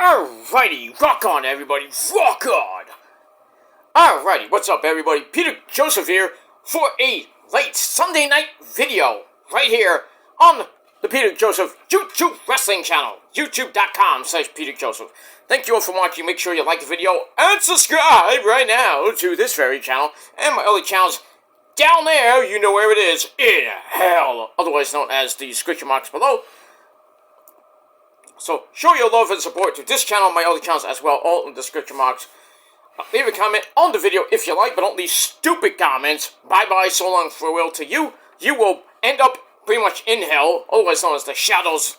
Alrighty, rock on everybody, rock on! Alrighty, what's up everybody? Peter Joseph here for a late Sunday night video right here on the Peter Joseph YouTube Wrestling channel, youtube.com/Peter Joseph. Thank you all for watching. Make sure you like the video and subscribe right now to this very channel and my other channels down there. You know where it is, in hell, otherwise known as the description marks below. So, show your love and support to this channel and my other channels as well, all in the description marks. Leave a comment on the video if you like, but don't leave stupid comments. Bye-bye, so long, farewell to you. You will end up pretty much in hell, otherwise known as the Shadows...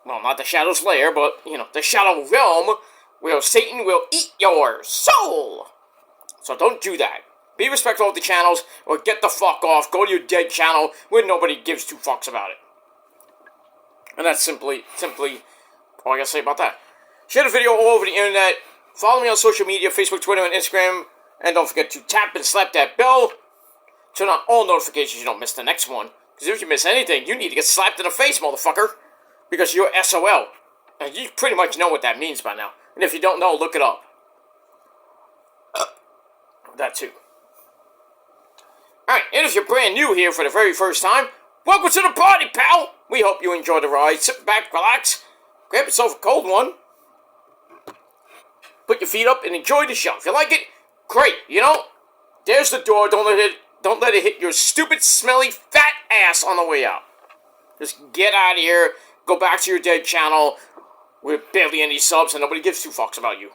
Well, not the Shadows Lair, but, you know, the Shadow Realm, where Satan will eat your soul. So don't do that. Be respectful of the channels, or get the fuck off. Go to your dead channel where nobody gives two fucks about it. And that's simply... all I gotta say about that. Share the video all over the internet. Follow me on social media, Facebook, Twitter, and Instagram. And don't forget to tap and slap that bell. Turn on all notifications so you don't miss the next one. Because if you miss anything, you need to get slapped in the face, motherfucker. Because you're SOL. And you pretty much know what that means by now. And if you don't know, look it up. That too. Alright, and if you're brand new here for the very first time, welcome to the party, pal! We hope you enjoy the ride. Sit back, relax. Grab yourself a cold one. Put your feet up and enjoy the show. If you like it, great. You know, there's the door. Don't let it hit your stupid, smelly, fat ass on the way out. Just get out of here. Go back to your dead channel with barely any subs and nobody gives two fucks about you.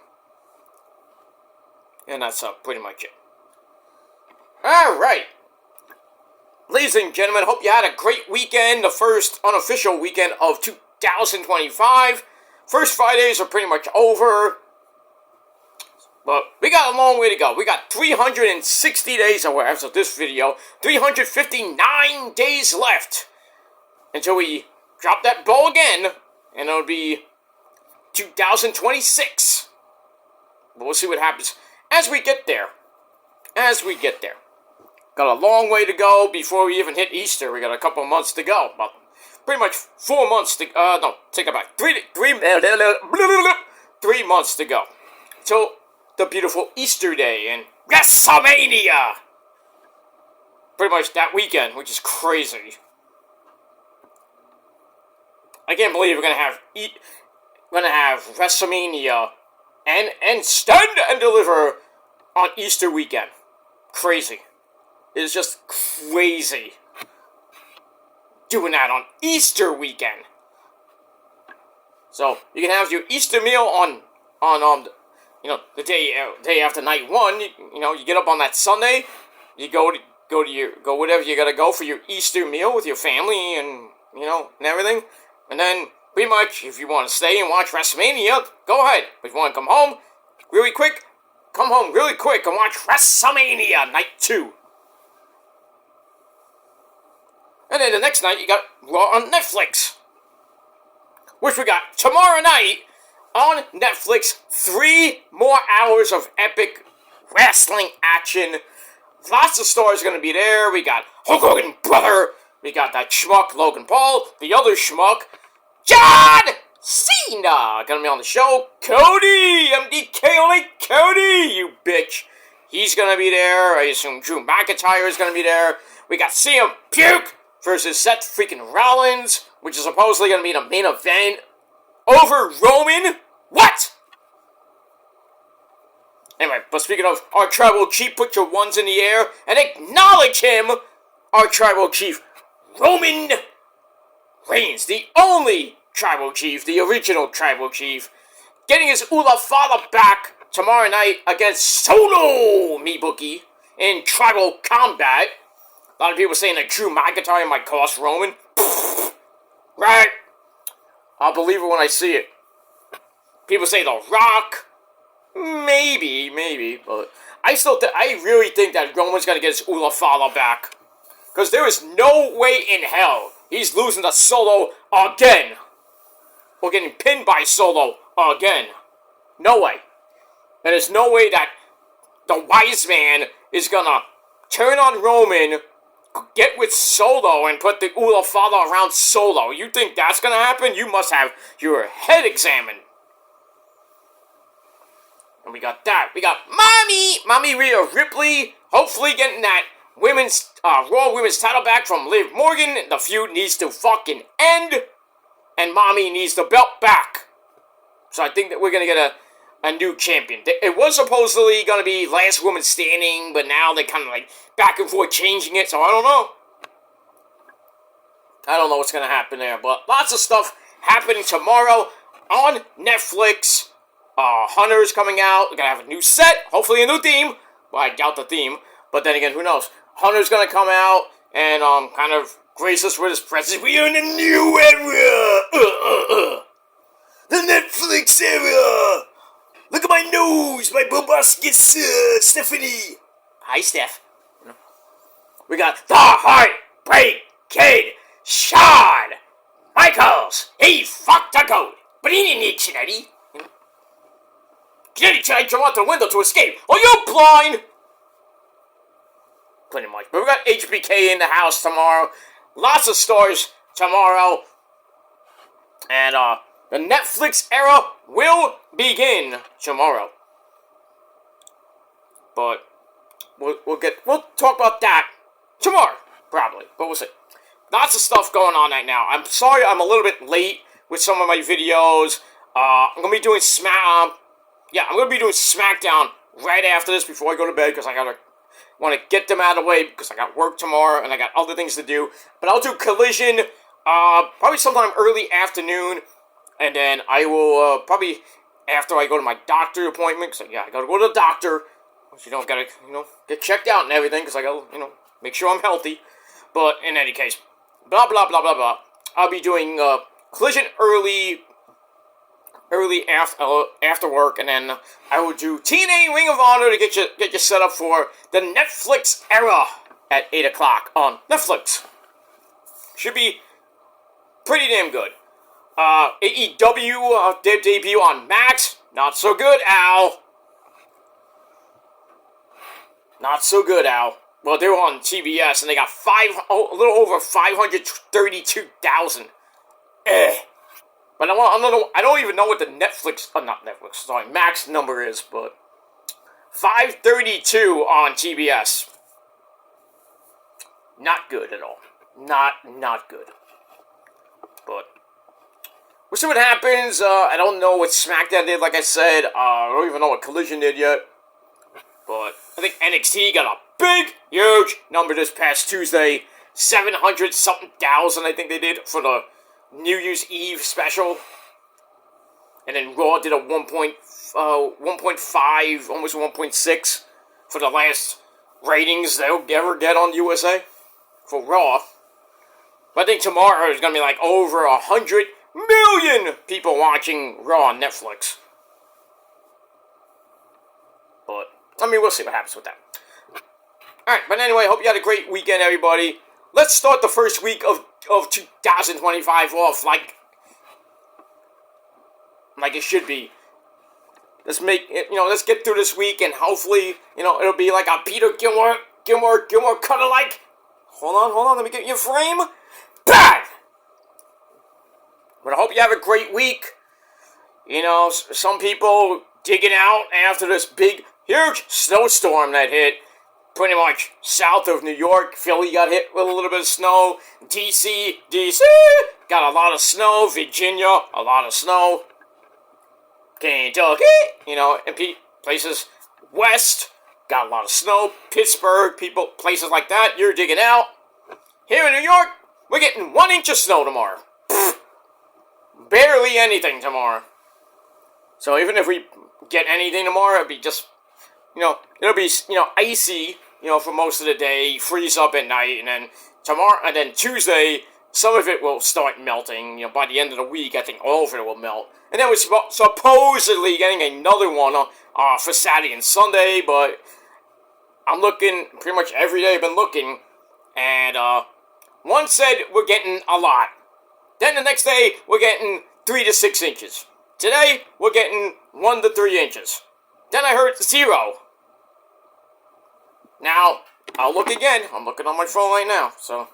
And that's pretty much it. Alright. Ladies and gentlemen, hope you had a great weekend. The first unofficial weekend of 2025. First Fridays are pretty much over. But we got a long way to go. We got 360 days, or as of this video, 359 days left until we drop that ball again, and it'll be 2026. But we'll see what happens as we get there. Got a long way to go before we even hit Easter. We got a couple months to go. But pretty much 4 months to, no, take it back. 3 months to go. Till the beautiful Easter Day and WrestleMania. Pretty much that weekend, which is crazy. I can't believe we're gonna have WrestleMania and Stand and Deliver on Easter weekend. Crazy. It's just crazy. Doing that on Easter weekend. So you can have your Easter meal on you know, the day after night one. You know, you get up on that Sunday, you go whatever you gotta go for your Easter meal with your family and you know and everything, and then pretty much if you want to stay and watch WrestleMania, go ahead. But if you want to come home really quick, come home really quick and watch WrestleMania Night 2. And then the next night, you got Raw on Netflix. Which we got tomorrow night on Netflix. 3 more hours of epic wrestling action. Lots of stars going to be there. We got Hulk Hogan brother. We got that schmuck Logan Paul. The other schmuck, John Cena. Going to be on the show. Cody. MDK only Cody, you bitch. He's going to be there. I assume Drew McIntyre is going to be there. We got CM Puke versus Seth freaking Rollins, which is supposedly going to be the main event over Roman. What? Anyway, but speaking of our tribal chief, put your ones in the air and acknowledge him, our tribal chief, Roman Reigns, the only tribal chief, the original tribal chief, getting his Ula father back tomorrow night against Solo Mibuki in tribal combat. A lot of people saying that Drew McIntyre might cost Roman. Right. I'll believe it when I see it. People say The Rock. Maybe. But I really think that Roman's going to get his Ula father back. Because there is no way in hell he's losing to Solo again. Or getting pinned by Solo again. No way. And there's no way that the wise man is going to turn on Roman, get with Solo and put the Ula father around Solo. You think that's gonna happen? You must have your head examined. And we got that. We got Mommy Rhea Ripley, hopefully getting that Raw Women's title back from Liv Morgan. The feud needs to fucking end. And Mommy needs the belt back. So I think that we're going to get a new champion. It was supposedly going to be last woman standing, but now they're kind of like back and forth changing it, so I don't know. I don't know what's going to happen there, but lots of stuff happening tomorrow on Netflix. Hunter's coming out. We're going to have a new set, hopefully a new theme. Well, I doubt the theme, but then again, who knows? Hunter's going to come out and kind of grace us with his presence. We are in a new era! The Netflix era! Look at my nose, my proboscis, Stephanie. Hi, Steph. We got the Heartbreak Kid, Shawn Michaels. He fucked a goat, but he didn't need Chinetti. Chinetti tried to jump out the window to escape. Are you blind? Pretty much. But we got HBK in the house tomorrow. Lots of stars tomorrow. And, the Netflix era will begin tomorrow. But we'll talk about that tomorrow, probably. But we'll see. Lots of stuff going on right now. I'm sorry I'm a little bit late with some of my videos. I'm gonna be doing I'm gonna be doing SmackDown right after this before I go to bed because I want to get them out of the way because I got work tomorrow and I got other things to do. But I'll do Collision probably sometime early afternoon. And then I will, probably, after I go to my doctor appointment, because, I gotta go to the doctor, gotta, get checked out and everything, because I gotta, make sure I'm healthy. But, in any case, blah, blah, blah, blah, blah. I'll be doing, Collision early after work, and then I will do TNA Ring of Honor to get you set up for the Netflix era at 8 o'clock on Netflix. Should be pretty damn good. AEW, their debut on Max. Not so good, Al. Not so good, Al. Well, they were on TBS, and they got a little over 532,000. But I don't even know what the Max number is, but 532 on TBS. Not good at all. Not good. But we'll see what happens. I don't know what SmackDown did, like I said. I don't even know what Collision did yet. But I think NXT got a big, huge number this past Tuesday. 700-something thousand, I think they did, for the New Year's Eve special. And then Raw did a 1.5, almost 1.6 for the last ratings they'll ever get on USA for Raw. But I think tomorrow is going to be like over 100 million people watching Raw on Netflix. But, we'll see what happens with that. Alright, but anyway, hope you had a great weekend, everybody. Let's start the first week of 2025 off like it should be. Let's let's get through this week, and hopefully, it'll be like a Peter Gilmore cut-alike. Hold on, let me get your frame. Bang! But I hope you have a great week. Some people digging out after this big, huge snowstorm that hit pretty much south of New York. Philly got hit with a little bit of snow. DC got a lot of snow. Virginia, a lot of snow. Kentucky, and places west got a lot of snow. Pittsburgh, places like that, you're digging out. Here in New York, we're getting 1 inch of snow tomorrow. Barely anything tomorrow. So even if we get anything tomorrow, it'll be just, it'll be, icy, for most of the day, freeze up at night, and then Tuesday, some of it will start melting. By the end of the week, I think all of it will melt. And then we're supposedly getting another one for Saturday and Sunday, but I'm looking pretty much every day I've been looking, and one said we're getting a lot. Then the next day, we're getting 3 to 6 inches. Today, we're getting 1 to 3 inches. Then I heard 0. Now, I'll look again. I'm looking on my phone right now, so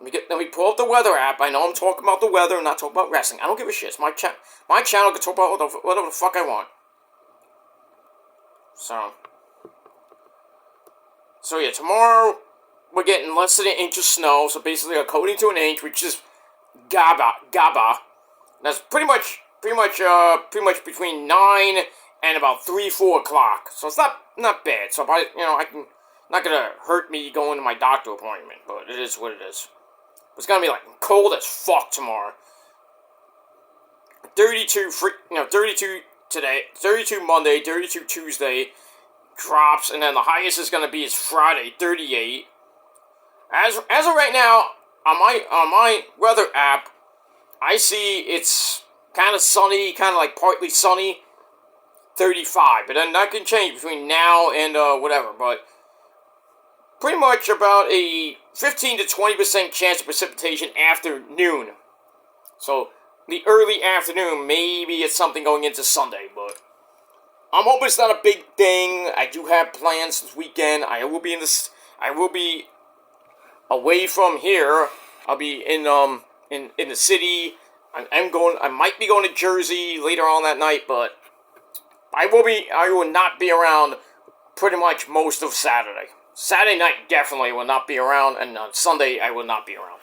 let me pull up the weather app. I know I'm talking about the weather and not talking about wrestling. I don't give a shit. It's my channel. I can talk about whatever the fuck I want. So yeah, tomorrow we're getting less than an inch of snow, so basically according to an inch, which is gaba. That's pretty much between 9 and about 3-4 o'clock. So it's not bad. So not gonna hurt me going to my doctor appointment, but it is what it is. It's gonna be like cold as fuck tomorrow. 32 today, 32 Monday, 32 Tuesday, drops, and then the highest is gonna be is Friday, 38. As of right now, on my weather app, I see it's kind of sunny, kind of like partly sunny, 35. But then that can change between now and whatever. But pretty much about a 15 to 20% chance of precipitation after noon. So the early afternoon, maybe it's something going into Sunday, but I'm hoping it's not a big thing. I do have plans this weekend. I will be away from here. I'll be in the city. I might be going to Jersey later on that night, but I will not be around pretty much most of Saturday. Saturday night definitely will not be around, and on Sunday I will not be around.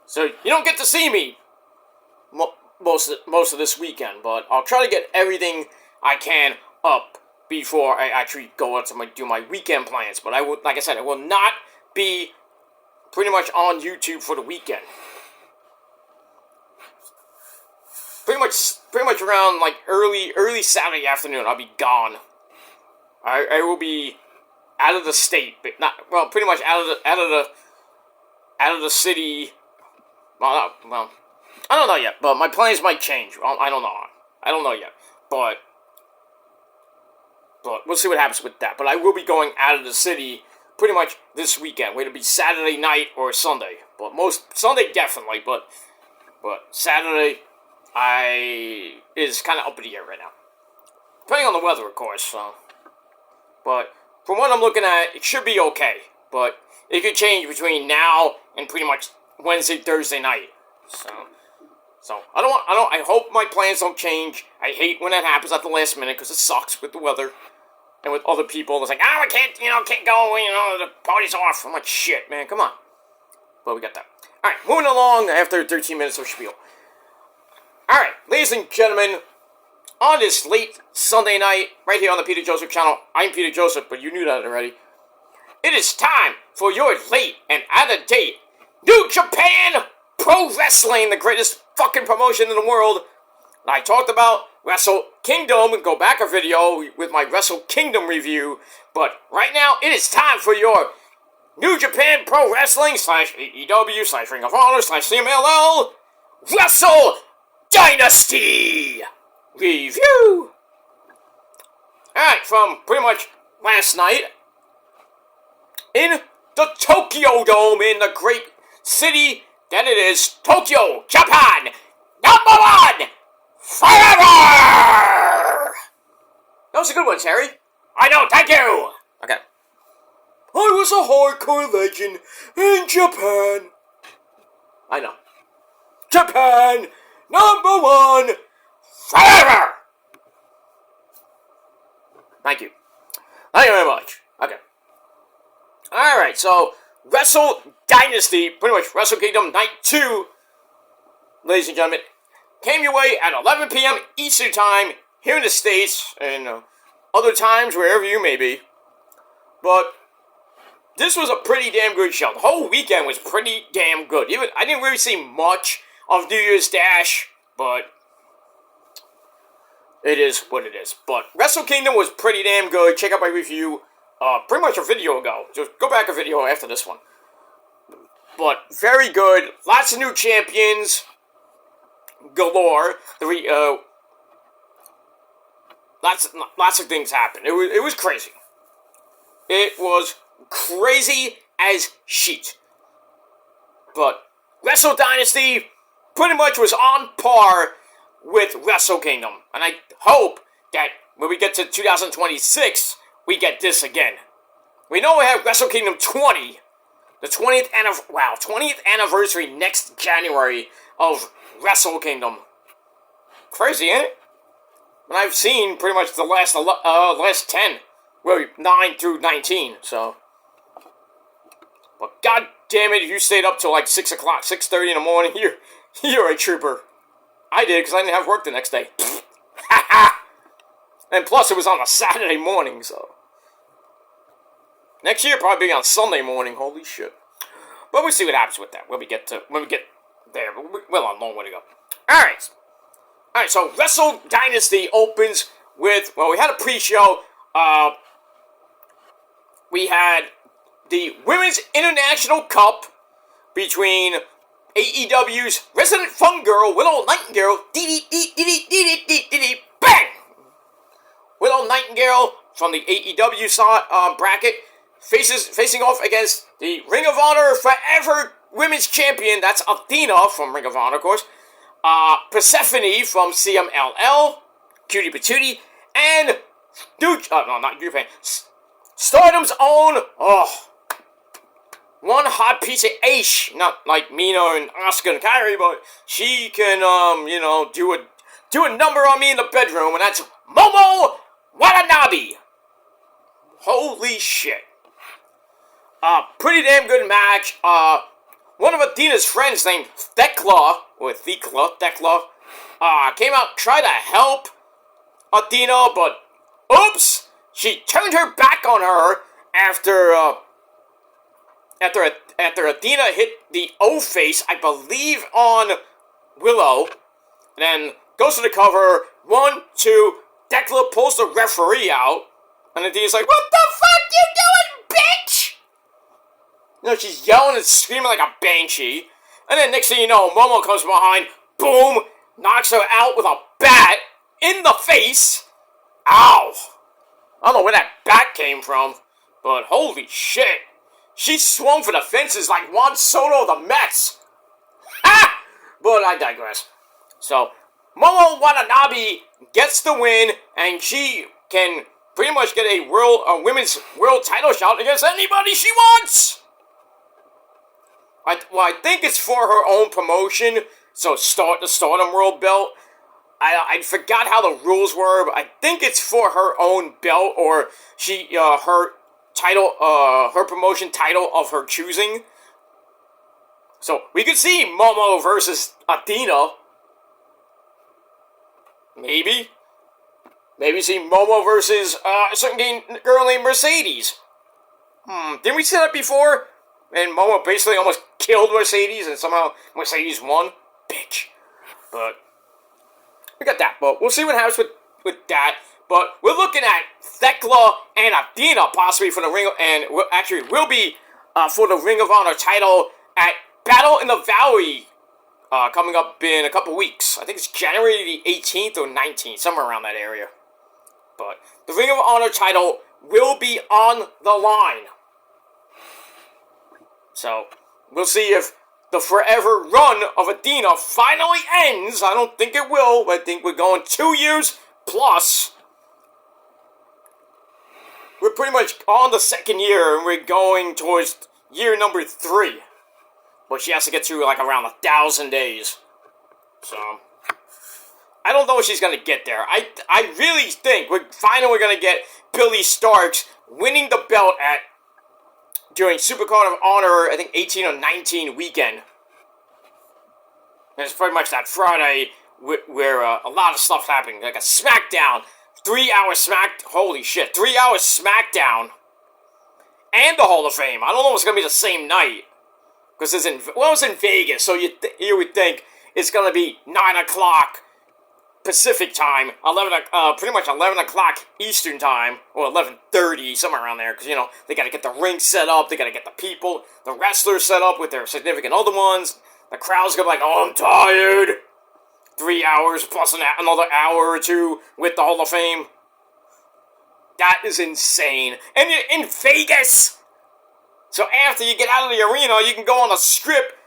So you don't get to see me most of this weekend, but I'll try to get everything I can up before I actually go out to do my weekend plans. But like I said, I will not be pretty much on YouTube for the weekend. Pretty much around like early Saturday afternoon, I'll be gone. I will be out of the state, but pretty much out of the city. Well, I don't know yet, but my plans might change. I don't know yet, but we'll see what happens with that. But I will be going out of the city pretty much this weekend. Whether it be Saturday night or Sunday, but Sunday definitely, but Saturday is kind of up in the air right now, depending on the weather, of course. So, but from what I'm looking at, it should be okay. But it could change between now and pretty much Wednesday, Thursday night. So I hope my plans don't change. I hate when that happens at the last minute because it sucks with the weather and with other people. It's like, I can't go, the party's off. I'm like, shit, man, come on. But we got that. All right, moving along after 13 minutes of spiel. All right, ladies and gentlemen, on this late Sunday night, right here on the Peter Joseph channel, I'm Peter Joseph, but you knew that already. It is time for your late and out-of-date New Japan Pro Wrestling, the greatest fucking promotion in the world. I talked about Wrestle Kingdom, and go back a video with my Wrestle Kingdom review, but right now it is time for your New Japan Pro Wrestling / AEW / Ring of Honor / CMLL Wrestle Dynasty review. Alright, from pretty much last night in the Tokyo Dome in the great city that it is, Tokyo, Japan, #1 forever! That was a good one, Terry. I know, thank you! Okay. I was a hardcore legend in Japan. I know. Japan, #1 forever! Thank you. Thank you very much. Okay. Alright, so Wrestle Dynasty, pretty much Wrestle Kingdom Night 2, ladies and gentlemen, came your way at 11 p.m. Eastern Time here in the States, and other times wherever you may be. But this was a pretty damn good show. The whole weekend was pretty damn good. I didn't really see much of New Year's Dash, but it is what it is. But Wrestle Kingdom was pretty damn good. Check out my review. Pretty much a video ago. Just go back a video after this one. But very good. Lots of new champions galore. Lots of things happened. It was crazy. It was crazy as shit. But Wrestle Dynasty pretty much was on par with Wrestle Kingdom. And I hope that when we get to 2026, we get this again. We know we have Wrestle Kingdom 20, the 20th anniversary next January of Wrestle Kingdom. Crazy, ain't it? And I've seen pretty much the last 10. Well, 9 through 19, so. But god damn it, if you stayed up till like 6 o'clock, 6:30 in the morning, you're a trooper. I did, because I didn't have work the next day. And plus, it was on a Saturday morning, so. Next year, probably be on Sunday morning, holy shit. But we'll see what happens with that when we get there. We'll have a long way to go. Alright, so Wrestle Dynasty opens with, well, we had a pre-show. We had the Women's International Cup between AEW's Resident Fun Girl, Willow Nightingale, bang! Willow Nightingale from the AEW side, bracket facing off against the Ring of Honor Forever Women's Champion, that's Athena from Ring of Honor, of course, Persephone from CMLL, Cutie Patootie, and Stardom's own, one hot piece of ace, not like Mina and Asuka and Kairi, but she can, do a number on me in the bedroom, and that's Momo Watanabe. Holy shit. Pretty damn good match. One of Athena's friends named Thekla, came out, tried to help Athena, but oops, she turned her back on her after Athena hit the O-face, I believe, on Willow, and then goes to the cover, 1, 2, Thekla pulls the referee out, and Athena's like, what the fuck you doing, bitch? You know, she's yelling and screaming like a banshee. And then next thing you know, Momo comes behind, boom, knocks her out with a bat in the face. Ow. I don't know where that bat came from, but holy shit. She swung for the fences like Juan Soto of the Mets. Ha! But I digress. So, Momo Watanabe gets the win, and she can pretty much get a women's world title shot against anybody she wants. I think it's for her own promotion, so the Stardom World belt. I forgot how the rules were, but I think it's for her own belt, or her title, her promotion title of her choosing. So we could see Momo versus Athena. Maybe see Momo versus a certain girl named Mercedes. Didn't we see that before? And Momo basically almost killed Mercedes, and somehow Mercedes won. Bitch. But we got that. But we'll see what happens with that. But we're looking at Thekla and Athena possibly for the Ring of, and will be for the Ring of Honor title at Battle in the Valley coming up in a couple weeks. I think it's January the 18th or 19th, somewhere around that area. But the Ring of Honor title will be on the line. So, we'll see if the forever run of Athena finally ends. I don't think it will, but I think we're going 2 years plus. We're pretty much on the second year, and we're going towards year number 3. But she has to get through like around 1,000 days. So, I don't know if she's going to get there. I really think we're going to get Billy Starks winning the belt during Supercard of Honor, I think 18 or 19 weekend. And it's pretty much that Friday where a lot of stuff's happening. Like a SmackDown, 3-hour holy shit, 3-hour SmackDown. And the Hall of Fame. I don't know if it's going to be the same night. Because it's in Vegas, so you would think it's going to be 9 o'clock Pacific time, pretty much 11 o'clock Eastern time, or 11:30, somewhere around there, because, they got to get the ring set up, they got to get the people, the wrestlers set up with their significant other ones, the crowd's going to be like, oh, I'm tired, 3 hours plus another hour or two with the Hall of Fame. That is insane. And you're in Vegas! So after you get out of the arena, you can go on a strip,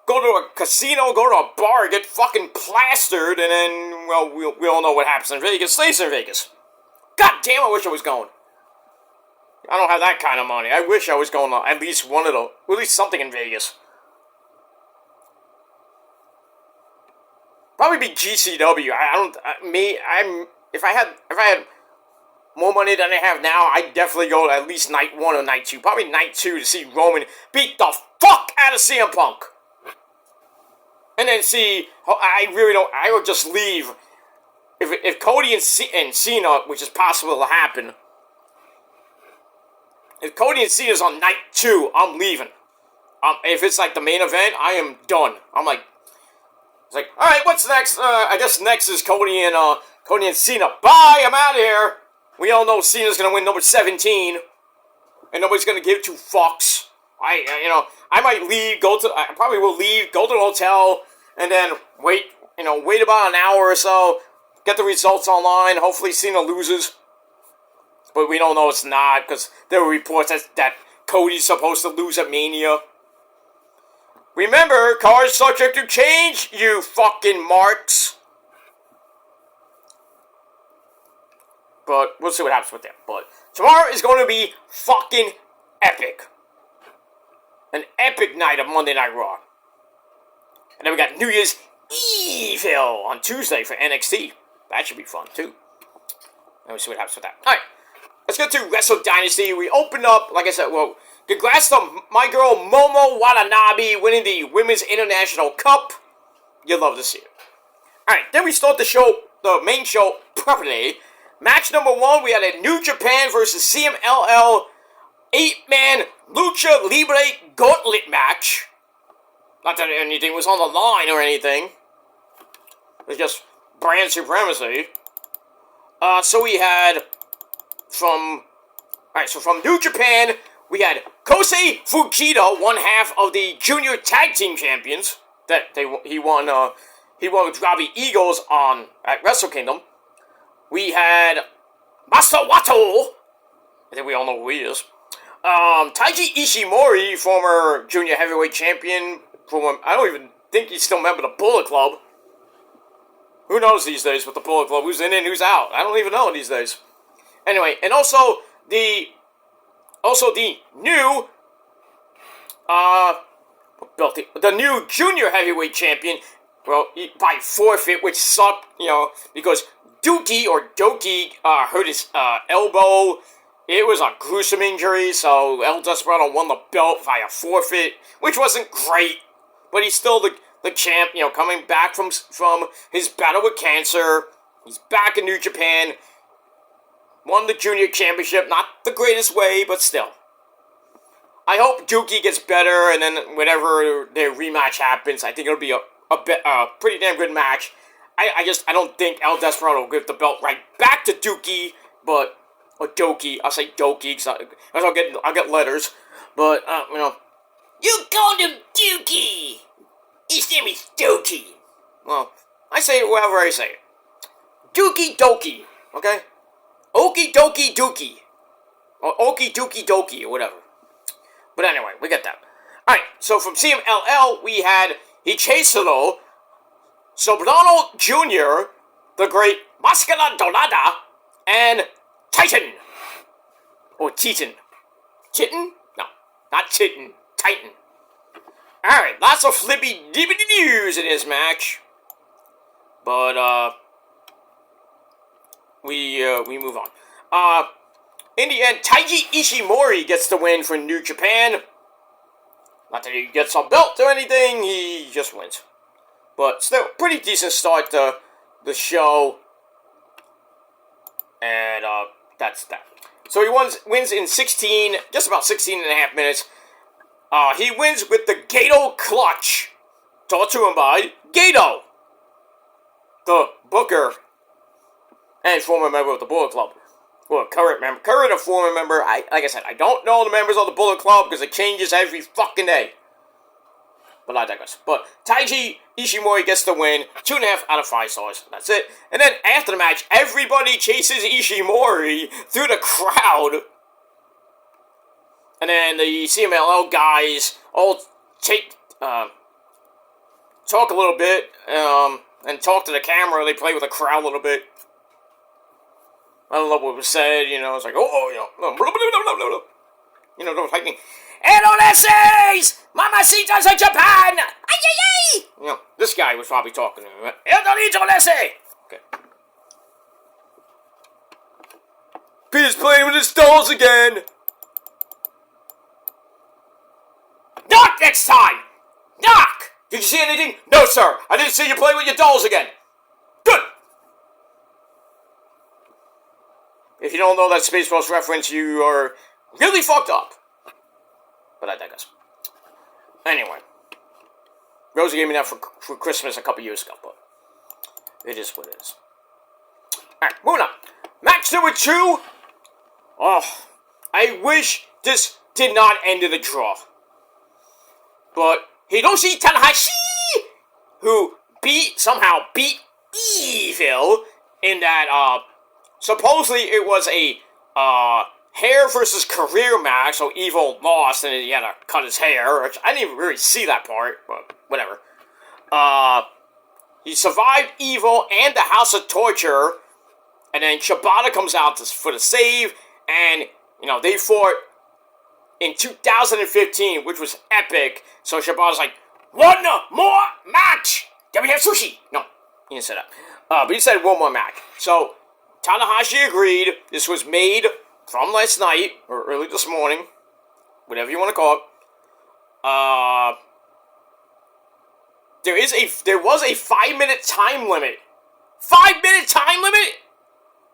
go to a casino, go to a bar, get fucking plastered, and then, well, we all know what happens in Vegas. Stays in Vegas. God damn, I wish I was going. I don't have that kind of money. I wish I was going to at least something in Vegas. Probably be GCW. if I had more money than I have now, I'd definitely go to at least night 1 or night 2. Probably night 2 to see Roman beat the fuck out of CM Punk. And then see, I really don't, I would just leave. If Cody and Cena, which is possible to happen, if Cody and Cena's on night 2, I'm leaving. If it's like the main event, I am done. I'm like, it's like, alright, what's next? I guess next is Cody and Cena. Bye, I'm out of here. We all know Cena's gonna win number 17, and nobody's gonna give 2 fucks. I might leave, I probably will leave, go to the hotel, and then wait about an hour or so, get the results online, hopefully Cena loses. But we don't know it's not, because there were reports that Cody's supposed to lose at Mania. Remember, cards subject to change, you fucking marks. But we'll see what happens with them. But tomorrow is going to be fucking epic. An epic night of Monday Night Raw. And then we got New Year's Evil on Tuesday for NXT. That should be fun, too. And we'll see what happens with that. Alright, let's get to Wrestle Dynasty. We opened up, like I said, well, congrats to my girl Momo Watanabe winning the Women's International Cup. You'll love to see it. Alright, then we start the main show properly. Match number 1, we had a New Japan versus CMLL 8-man Lucha Libre Gauntlet match. Not that anything was on the line or anything. It was just brand supremacy. So we had from New Japan, we had Kosei Fujita, one half of the Junior Tag Team Champions. He won with Robbie Eagles at Wrestle Kingdom. We had Master Wato. I think we all know who he is. Taiji Ishimori, former Junior Heavyweight Champion. I don't even think he's still a member of the Bullet Club. Who knows these days with the Bullet Club? Who's in and who's out? I don't even know these days. Anyway, and also the new the new Junior Heavyweight Champion. Well, by forfeit, which sucked, because Doki hurt his elbow. It was a gruesome injury, so El Desperado won the belt via forfeit, which wasn't great, but he's still the champ, coming back from his battle with cancer. He's back in New Japan. Won the Junior Championship, not the greatest way, but still. I hope Dookie gets better, and then whenever their rematch happens, I think it'll be a pretty damn good match. I don't think El Desperado will give the belt right back to Dookie, or Doki. I'll say Doki, because I'll get letters. But, you called him Dookie! His name is Doki. Well, I say it however I say it. Dookie Doki, okay? Okie Dokie Dookie. Or Okie Dookie Doki, or whatever. But anyway, we get that. Alright, so from CMLL, we had Hichesaro, Sobrano Jr., the great Mascara Dorada, and Titan. Or Titan. Titan? No, not Titan. Titan. Alright, lots of flippy dippity news in this match. But, we move on. In the end, Taiji Ishimori gets the win for New Japan. Not that he gets a belt or anything, he just wins. But still, pretty decent start to the show. And, that's that. So he wins in just about 16 and a half minutes. He wins with the Gato Clutch. Taught to him by Gato, the Booker, and former member of the Bullet Club. Well, current or former member. Like I said, I don't know the members of the Bullet Club because it changes every fucking day. But I digress. But Taiji Ishimori gets the win. 2.5 out of 5 stars. That's it. And then after the match, everybody chases Ishimori through the crowd. And then the CMLL guys all talk a little bit, and talk to the camera. They play with the crowd a little bit. I don't know what was said, it's like, don't fight me. Edoneses! Mamacitas of Japan! Ay, ay, ay! This guy was probably talking to me. Edonese! Okay. Peter's playing with his dolls again. Knock next time! Knock! Did you see anything? No, sir. I didn't see you play with your dolls again. Good. If you don't know that Spaceballs reference, you are really fucked up. But I digress. Anyway. Rosie gave me that for Christmas a couple years ago, but it is what it is. Alright, moving on. Match number 2. Oh, I wish this did not end in a draw. But Hiroshi Tanahashi, who somehow beat Evil in that, supposedly it was a, hair versus career match, so Evil lost and he had to cut his hair, which I didn't even really see that part, but whatever. He survived Evil and the House of Torture, and then Shibata comes out for the save, and, you know, they fought in 2015, which was epic, so Shibata's like, one more match! Can we have sushi? No, he didn't say that. But he said one more match. So, Tanahashi agreed. This was made from last night, or early this morning, whatever you want to call it. There was a 5-minute time limit. 5-minute time limit?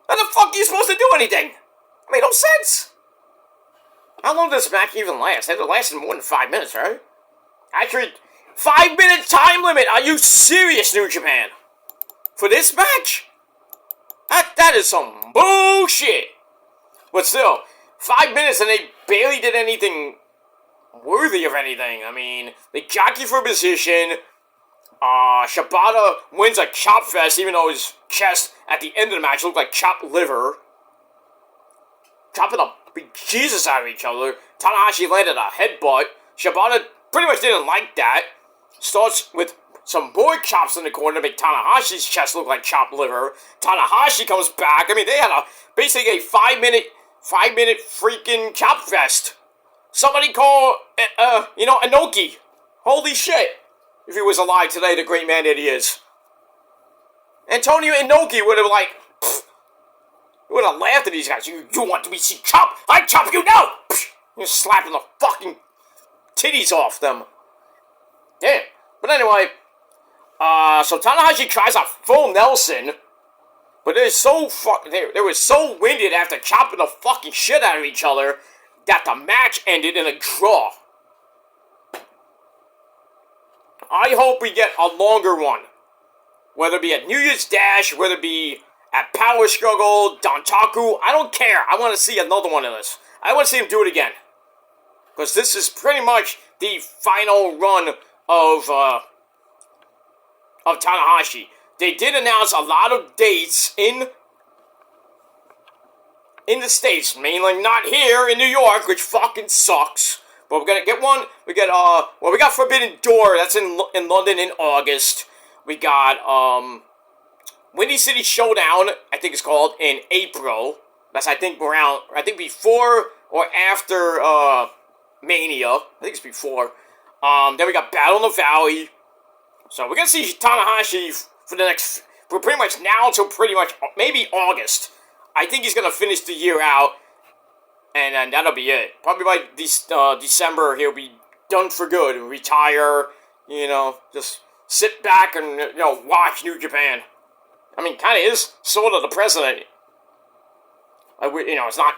How the fuck are you supposed to do anything? It made no sense. How long does this match even last? It lasted more than 5 minutes, right? Actually, 5-minute time limit. Are you serious, New Japan? For this match? That is some bullshit. But still, 5 minutes and they barely did anything worthy of anything. I mean, they jockey for position. Shibata wins a chop fest, even though his chest at the end of the match looked like chopped liver. Chopping the bejesus out of each other. Tanahashi landed a headbutt. Shibata pretty much didn't like that. Starts with some more chops in the corner to make Tanahashi's chest look like chopped liver. Tanahashi comes back. I mean, they had basically a 5-minute freaking chop fest. Somebody call, Inoki. Holy shit. If he was alive today, the great man that he is. Antonio Inoki would have, would have laughed at these guys. You want to be see chop? I chop you now! You're slapping the fucking titties off them. Damn. But anyway, so Tanahashi tries a full Nelson, but they were so winded after chopping the fucking shit out of each other that the match ended in a draw. I hope we get a longer one. Whether it be at New Year's Dash, whether it be at Power Struggle, Dontaku, I don't care. I want to see another one of this. I want to see him do it again. Because this is pretty much the final run of Tanahashi. They did announce a lot of dates in the States, mainly not here in New York, which fucking sucks. But we're gonna get one. We got Forbidden Door. That's in London in August. We got Windy City Showdown, I think it's called, in April. That's I think before or after Mania. I think it's before. Then we got Battle in the Valley. So we're gonna see Tanahashi for pretty much now until pretty much maybe August. I think he's gonna finish the year out, and then that'll be it. Probably by December he'll be done for good and retire. Just sit back and watch New Japan. I mean, kind of is sort of the president. It's not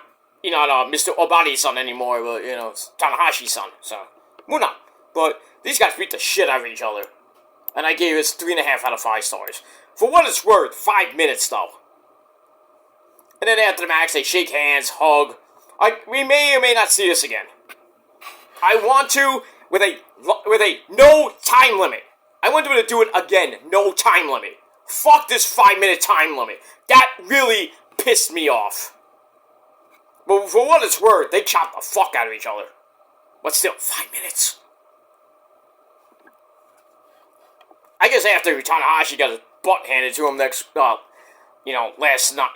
Mr. Obadi's son anymore, but it's Tanahashi's son. So moving on. But these guys beat the shit out of each other. And I gave this 3.5 out of 5 stars. For what it's worth, 5 minutes though. And then after the match, they shake hands, hug. We may or may not see this again. I want to with a no time limit. I want them to do it again, no time limit. Fuck this 5-minute time limit. That really pissed me off. But for what it's worth, they chopped the fuck out of each other. But still, 5 minutes. I guess after Tanahashi got his butt handed to him last night,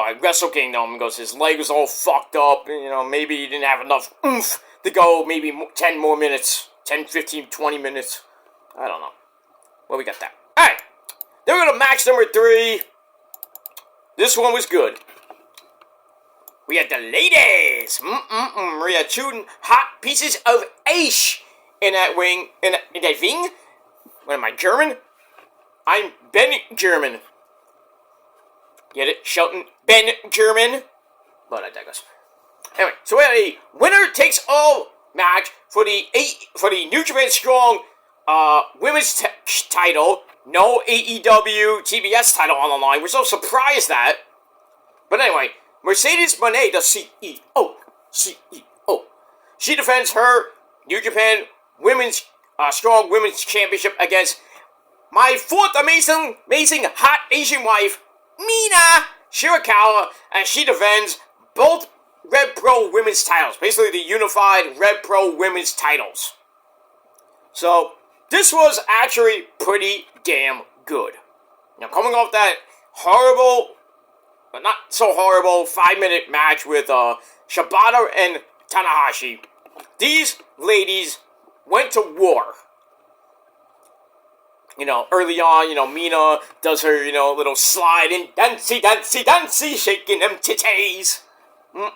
at Wrestle Kingdom, because his leg was all fucked up, and, maybe he didn't have enough oomph to go maybe 10 more minutes, 10, 15, 20 minutes. I don't know. Well, we got that. Alright, then we go to match number 3. This one was good. We had the ladies. We had two hot pieces of ace in that wing. In that wing. What am I, German? I'm Ben German. Get it? Shelton Ben German. But I digress. Anyway, so we had a winner takes all match for the New Japan Strong women's title. No AEW TBS title on the line. We're so surprised that. But anyway, Mercedes Moné, the CEO. She defends her New Japan Women's Strong Women's Championship against my fourth amazing hot Asian wife, Mina Shirakawa, and she defends both Red Pro Women's titles. Basically, the unified Red Pro Women's titles. So, this was actually pretty damn good. Now, coming off that horrible, but not so horrible, 5-minute match with Shibata and Tanahashi, these ladies went to war. Early on, Mina does her, little slide and dancey, shaking them titties. Then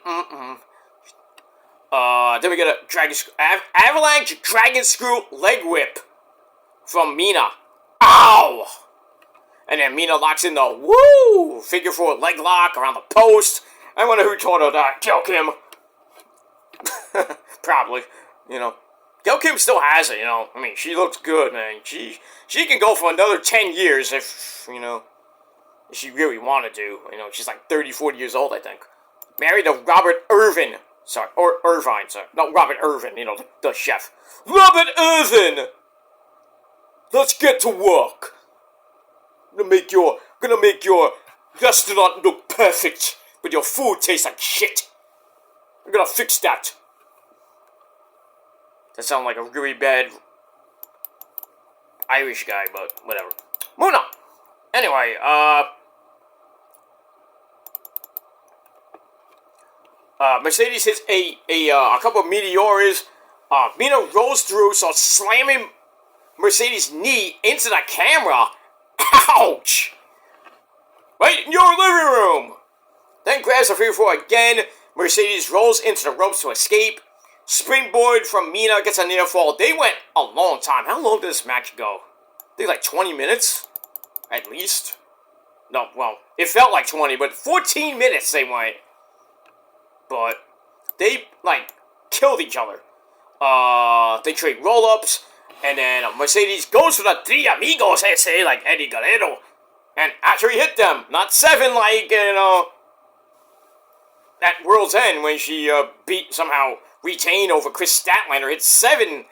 we get a avalanche dragon screw leg whip from Mina. Ow! And then Mina locks in the figure 4 leg lock around the post. I wonder who taught her that. Gail Kim. Probably, Gail Kim still has it, I mean, she looks good, man. She can go for another 10 years if she really wanted to. She's like 30, 40 years old, I think. Married to Robert Irvin. Sorry, or Irvine, sorry. No, Robert Irvin, the chef. Robert Irvin! Let's get to work. Gonna make your restaurant look perfect, but your food tastes like shit. I'm gonna fix that. That sounds like a really bad Irish guy, but whatever. Moving on. Anyway, Mercedes hits a couple of meteors. Mina rolls through, so slamming Mercedes' knee into the camera. Ouch! Wait in your living room! Then grabs the figure 4 again. Mercedes rolls into the ropes to escape. Springboard from Mina gets a near fall. They went a long time. How long did this match go? I think like 20 minutes? At least? No, well, it felt like 20, but 14 minutes they went. But they, killed each other. They trade roll-ups. And then Mercedes goes for the Three Amigos, say, like Eddie Guerrero. And actually hit them. Not 7 like, at World's End when she somehow retained over Chris Statlander. It's 7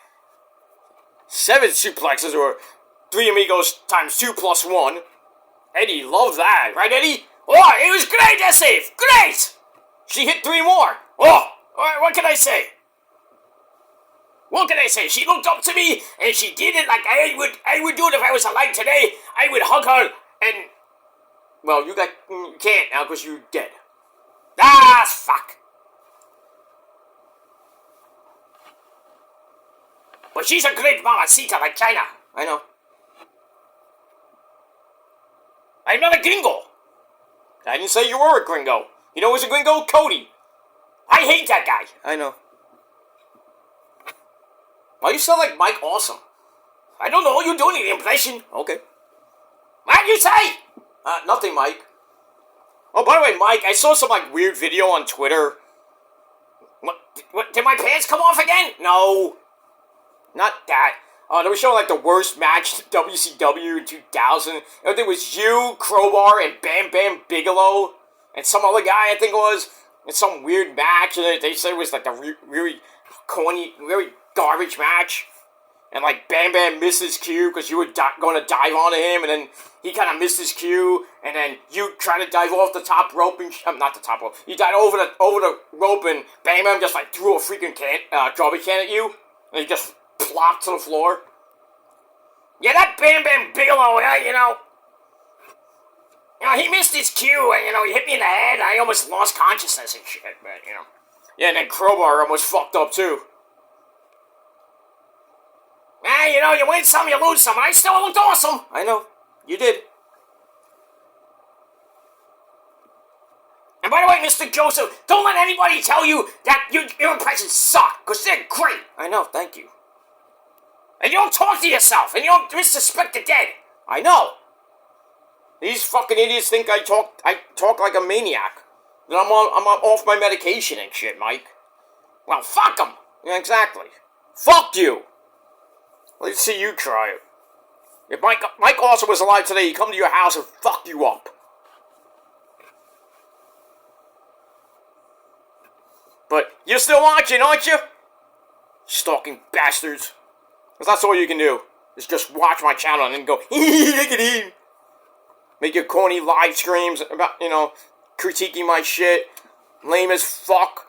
suplexes, or Three Amigos times 2 plus 1. Eddie loved that. Right, Eddie? Oh, it was great, Essay! Great! She hit 3 more. Oh, what can I say? What can I say? She looked up to me, and she did it like I would do it if I was alive today. I would hug her, and... Well, you can't now because you're dead. Ah, fuck. But she's a great mamacita like China. I know. I'm not a gringo. I didn't say you were a gringo. You know who's a gringo? Cody. I hate that guy. I know. Why you sound like Mike Awesome? I don't know. You're doing the impression. Okay. What you say? Nothing, Mike. Oh, by the way, Mike, I saw some, weird video on Twitter. What, did my pants come off again? No. Not that. They were showing, the worst match WCW in 2000. I think it was you, Crowbar, and Bam Bam Bigelow, and some other guy, I think it was, in some weird match. And they said it was, a really corny, really garbage match. And, Bam Bam missed his cue because you were going to dive onto him, and then he kind of missed his cue, and then you try to dive off the top rope, and not the top rope. You dive over the rope, and Bam Bam just, threw a freaking garbage can at you, and you just plopped to the floor. Yeah, that Bam Bam Bigelow, he missed his cue, and, he hit me in the head, and I almost lost consciousness and shit, but, Yeah, and then Crowbar almost fucked up, too. You win some, you lose some, and I still looked awesome. I know. You did. And by the way, Mr. Mr. Joseph, don't let anybody tell you that your impressions suck, because they're great. I know, thank you. And you don't talk to yourself, and you don't disrespect the dead. I know. These fucking idiots think I talk like a maniac. That I'm off my medication and shit, Mike. Well, fuck them. Yeah, exactly. Fuck you. Let's see you try it. If Mike also was alive today, he'd come to your house and fuck you up. But you're still watching, aren't you? Stalking bastards. Because that's all you can do. Is just watch my channel and then go, look at him. Make your corny live streams about, critiquing my shit. Lame as fuck.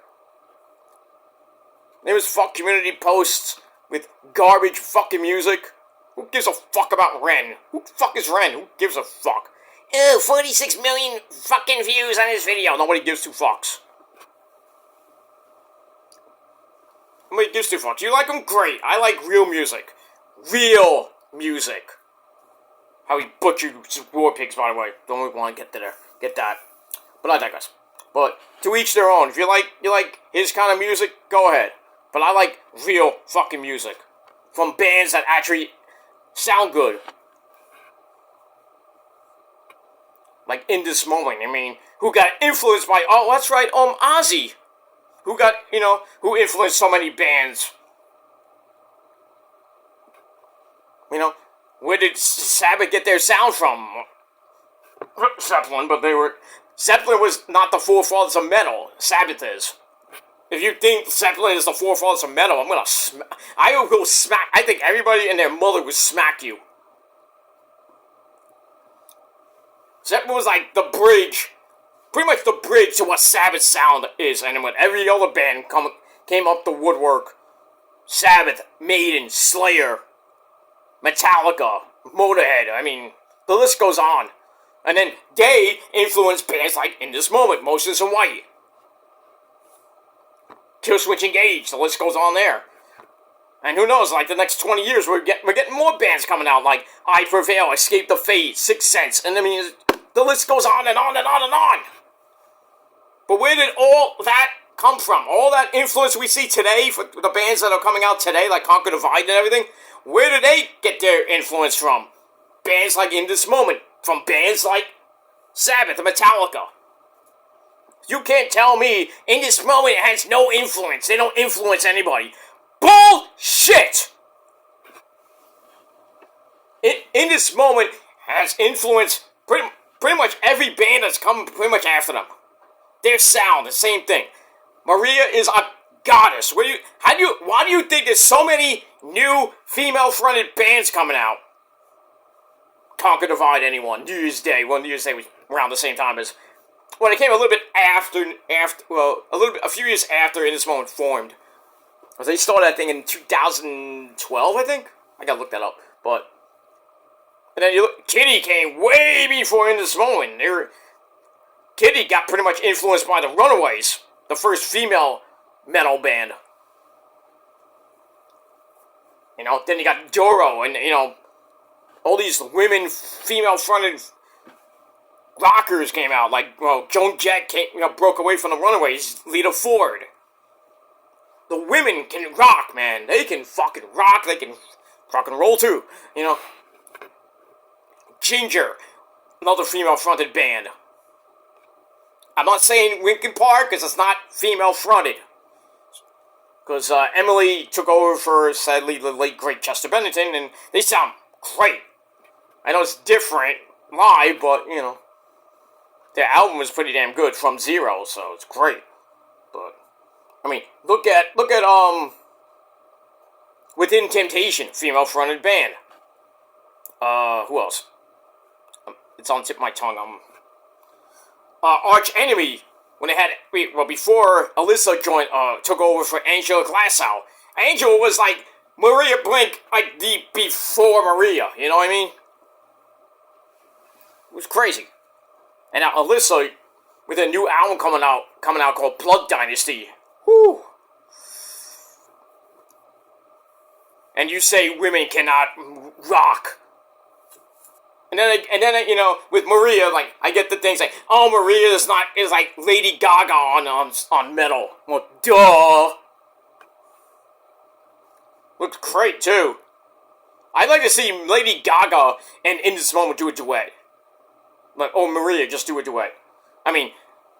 Lame as fuck community posts with garbage fucking music. Who gives a fuck about Ren? Who the fuck is Ren? Who gives a fuck? Oh, 46 million fucking views on this video. Nobody gives two fucks. Nobody gives two fucks. You like them? Great. I like real music. Real music. How he butchered War Pigs, by the way. Don't want to get there. Get that. But I digress. But to each their own. If you like his kind of music, go ahead. But I like real fucking music. From bands that actually sound good. Like In This Moment. I mean, who got influenced by, oh, that's right, Ozzy. Who got, who influenced so many bands. Where did Sabbath get their sound from? Zeppelin, but Zeppelin was not the forefathers of metal. Sabbath is. If you think Zeppelin is the forefathers of metal, I will smack, I think everybody and their mother will smack you. Zeppelin was like the bridge, pretty much the bridge to what Sabbath sound is, and when every other band came up the woodwork, Sabbath, Maiden, Slayer, Metallica, Motorhead, I mean, the list goes on. And then they influenced bands like In This Moment, Motionless in White, Killswitch Engage, the list goes on there. And who knows, like the next 20 years, we're getting more bands coming out, like I Prevail, Escape the Fate, Sixth Sense, and I mean, the list goes on and on and on and on. But where did all that come from? All that influence we see today for the bands that are coming out today, like Conquer Divide and everything, where did they get their influence from? Bands like In This Moment, from bands like Sabbath and Metallica. You can't tell me In This Moment has no influence. They don't influence anybody. Bullshit! In This Moment has influenced pretty much every band that's come pretty much after them. Their sound, the same thing. Maria is a goddess. Why do you think there's so many new female-fronted bands coming out? Conquer Divide, anyone. New Year's Day. Well, New Year's Day was around the same time as... Well, it came a little bit a few years after In This Moment formed. Because they started that thing in 2012, I think? I gotta look that up. But... And then Kitty came way before In This Moment. Kitty got pretty much influenced by the Runaways. The first female metal band. Then you got Doro and, all these women, female-fronted rockers came out. Like, Joan Jett broke away from the Runaways. Lita Ford. The women can rock, man. They can fucking rock. They can rock and roll, too. Ginger. Another female-fronted band. I'm not saying Linkin Park, because it's not female-fronted. Because Emily took over for, sadly, the late, great Chester Bennington, and they sound great. I know it's different live, but, their album was pretty damn good from Zero, so it's great. But, I mean, look at, Within Temptation, female-fronted band. Who else? It's on the tip of my tongue, Arch Enemy, when they had, before Alyssa took over for Angela Glasgow. Angela was like Maria Blink, like the before Maria, you know what I mean? It was crazy. And now Alyssa, with a new album coming out called Blood Dynasty. Whew. And you say women cannot rock. you know, with Maria, like, I get the things like, oh, Maria is like Lady Gaga on metal. Well, duh. Looks great, too. I'd like to see Lady Gaga and In This Moment do a duet. Like, oh, Maria, just do a duet. I mean,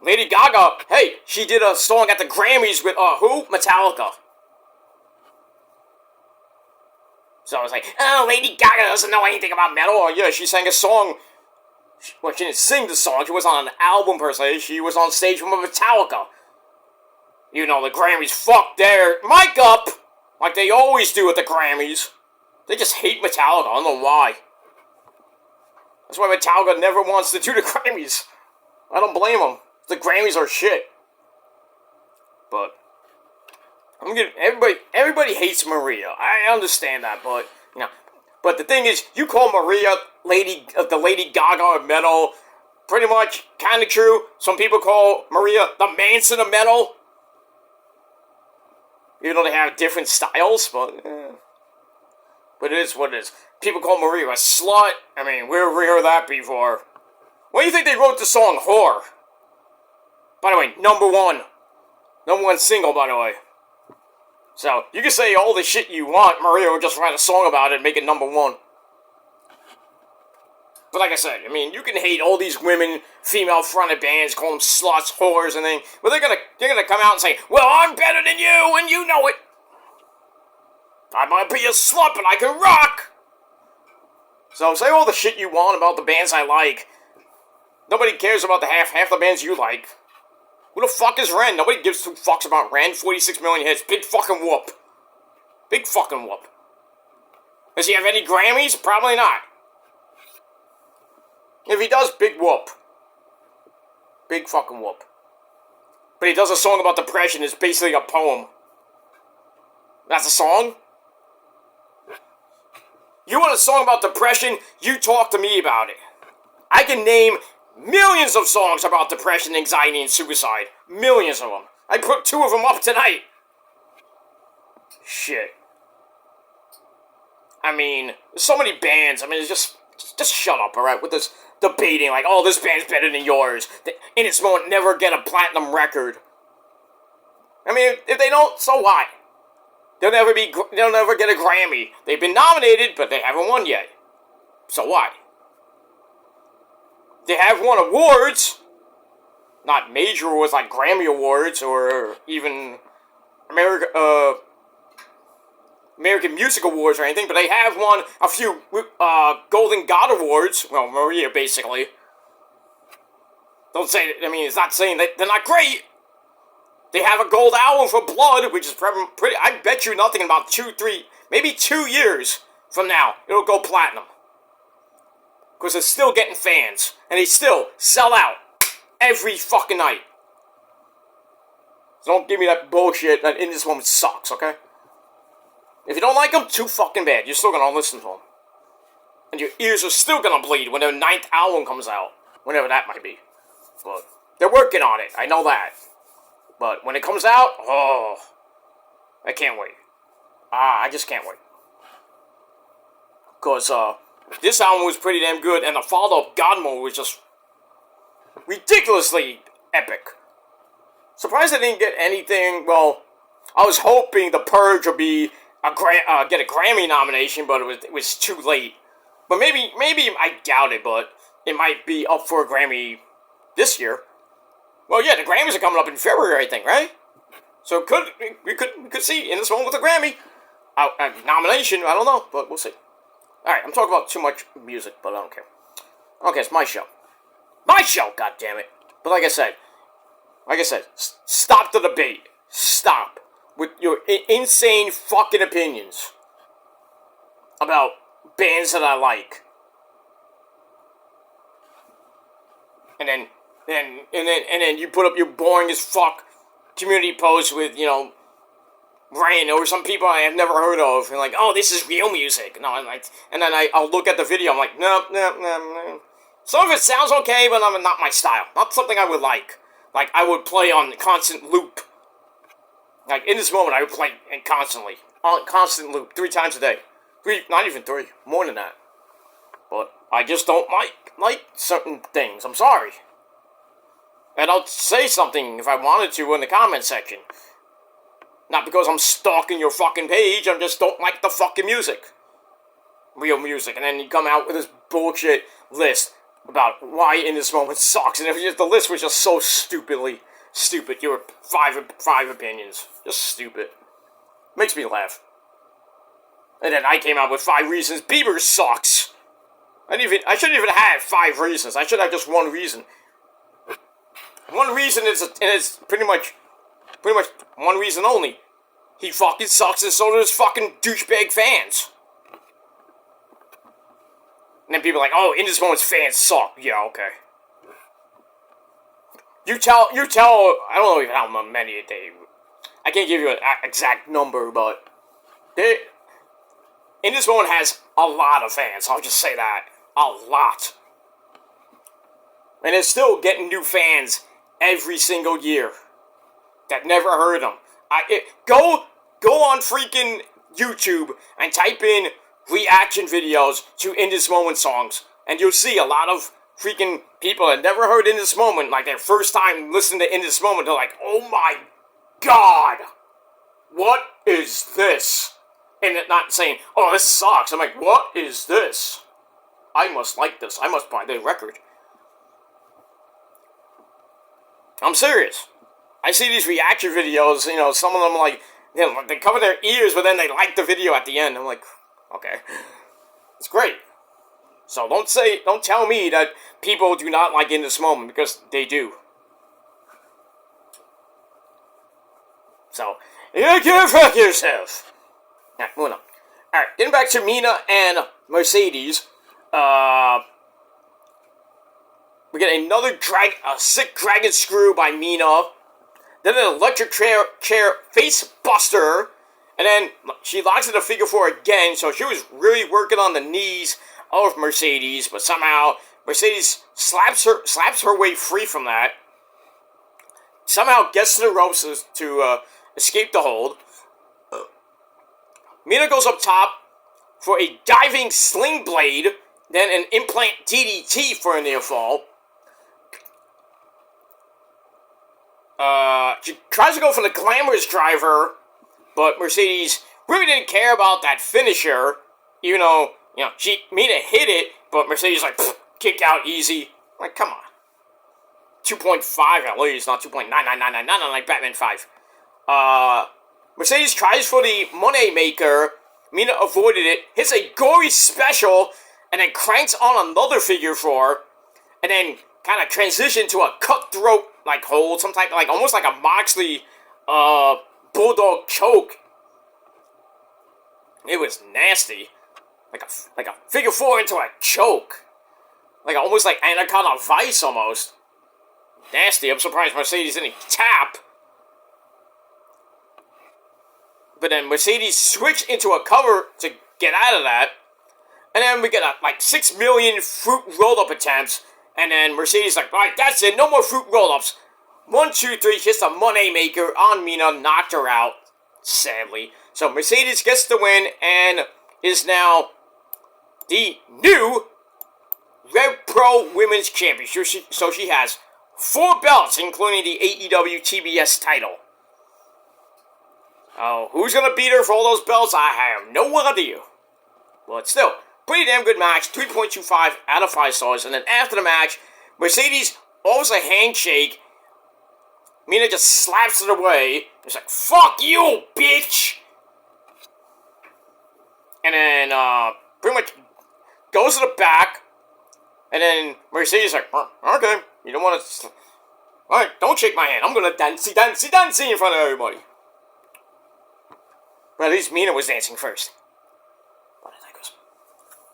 Lady Gaga, hey, she did a song at the Grammys with, who? Metallica. So I was like, oh, Lady Gaga doesn't know anything about metal. Oh, yeah, she sang a song. Well, she didn't sing the song. She was on an album, per se. She was on stage with Metallica. You know, the Grammys fucked their mic up, like they always do at the Grammys. They just hate Metallica. I don't know why. That's why Metallica never wants to do the Grammys. I don't blame them. The Grammys are shit. But everybody hates Maria. I understand that, but you know, but the thing is, you call Maria the Lady Gaga of metal. Pretty much, kind of true. Some people call Maria the Manson of metal. Even though they have different styles, but it is what it is. People call Maria a slut. I mean, we've heard that before. Why do you think they wrote the song Whore? By the way, number one single, by the way. So, you can say all the shit you want, Maria will just write a song about it and make it number one. But like I said, I mean, you can hate all these women, female-fronted bands, call them sluts, whores, and things, but they're gonna come out and say, well, I'm better than you, and you know it. I might be a slut, but I can rock! So, say all the shit you want about the bands I like. Nobody cares about the half the bands you like. Who the fuck is Ren? Nobody gives two fucks about Ren. 46 million hits. Big fucking whoop. Big fucking whoop. Does he have any Grammys? Probably not. If he does, big whoop. Big fucking whoop. But he does a song about depression. It's basically a poem. That's a song? You want a song about depression? You talk to me about it. I can name millions of songs about depression, anxiety, and suicide. Millions of them. I put 2 of them up tonight. Shit. I mean, there's so many bands. I mean, it's just shut up, alright? With this debating, like, oh, this band's better than yours. In its moment, never get a platinum record. I mean, if they don't, so what? They'll never get a Grammy. They've been nominated, but they haven't won yet. So what? They have won awards, not major awards like Grammy Awards or even American Music Awards or anything, but they have won a few Golden God Awards. Well, Maria, basically. Don't say, I mean, it's not saying that they're not great. They have a gold album for Blood, which is pretty, I bet you nothing in about 2, 3, maybe 2 years from now, it'll go platinum. Because they're still getting fans. And they still sell out every fucking night. So don't give me that bullshit that In This Moment sucks, okay? If you don't like them, too fucking bad. You're still gonna listen to them. And your ears are still gonna bleed when their 9th album comes out. Whenever that might be. But they're working on it. I know that. But when it comes out, oh, I can't wait. I just can't wait. Because, this album was pretty damn good, and the follow-up, God Mode, was just ridiculously epic. Surprised I didn't get anything. Well, I was hoping The Purge would be get a Grammy nomination, but it was too late. But maybe I doubt it, but it might be up for a Grammy this year. Well, yeah, the Grammys are coming up in February, I think, right? So we could see In This Moment with a Grammy nomination. I don't know, but we'll see. Alright, I'm talking about too much music, but I don't care. Okay, it's my show. My show, goddammit. But like I said, stop the debate. Stop with your insane fucking opinions about bands that I like. And then you put up your boring as fuck community post with, you know, Rain or some people I have never heard of, and like, oh, this is real music. No, I'm like, and then I'll look at the video. I'm like, no. Some of it sounds okay, but not my style. Not something I would like. Like I would play on constant loop. Like In This Moment, I would play it constantly on constant loop 3 times a day. 3, not even 3, more than that. But I just don't like certain things. I'm sorry. And I'll say something if I wanted to in the comment section. Not because I'm stalking your fucking page, I just don't like the fucking music. Real music. And then you come out with this bullshit list about why In This Moment sucks. And the list was just so stupidly stupid. You were five opinions. Just stupid. Makes me laugh. And then I came out with 5 reasons Bieber sucks. I shouldn't even have 5 reasons. I should have just 1 reason. One reason is pretty much 1 reason only. He fucking sucks, and so do his fucking douchebag fans. And then people are like, oh, In This Moment's fans suck. Yeah, okay. You tell, I don't know even how many I can't give you an exact number, but In This Moment has a lot of fans. I'll just say that. A lot. And it's still getting new fans every single year that never heard them. Go on freaking YouTube and type in reaction videos to In This Moment songs, and you'll see a lot of freaking people that never heard In This Moment, like their first time listening to In This Moment, they're like, oh my god, what is this? And they're not saying, oh, this sucks. I'm like, what is this? I must like this. I must buy the record. I'm serious. I see these reaction videos, some of them like, they cover their ears, but then they like the video at the end. I'm like, okay. It's great. So don't tell me that people do not like In This Moment, because they do. So, you can't fuck yourself. Alright, moving on. Alright, getting back to Mina and Mercedes. We get another sick dragon screw by Mina. Then an electric chair face buster. And then she locks in a figure 4 again. So she was really working on the knees of Mercedes. But somehow Mercedes slaps her way free from that. Somehow gets to the ropes to escape the hold. Mina goes up top for a diving sling blade. Then an implant DDT for a near fall. She tries to go for the glamorous driver, but Mercedes really didn't care about that finisher, even though, Mina hit it, but Mercedes kicked out easy. Like, come on. 2.5 at least, not 2.99999 like Batman 5. Mercedes tries for the Money Maker. Mina avoided it, hits a gory special, and then cranks on another figure 4, and then kind of transition to a cutthroat hold, some type almost like a Moxley bulldog choke. It was nasty, like a figure 4 into a choke, almost like Anaconda Vice almost. Nasty. I'm surprised Mercedes didn't tap. But then Mercedes switched into a cover to get out of that, and then we get 6 million fruit roll-up attempts. And then Mercedes alright, that's it, no more fruit roll-ups. 1, 2, 3, hits a Money Maker on Mina, knocked her out, sadly. So Mercedes gets the win and is now the new Rev Pro Women's Champion. So she has 4 belts, including the AEW TBS title. Oh, who's gonna beat her for all those belts? I have no idea. But still, pretty damn good match. 3.25 out of 5 stars. And then after the match, Mercedes offers a handshake. Mina just slaps it away. It's like, fuck you, bitch! And then, pretty much goes to the back. And then Mercedes okay, you don't want to... Alright, don't shake my hand. I'm gonna dancey in front of everybody. But at least Mina was dancing first. But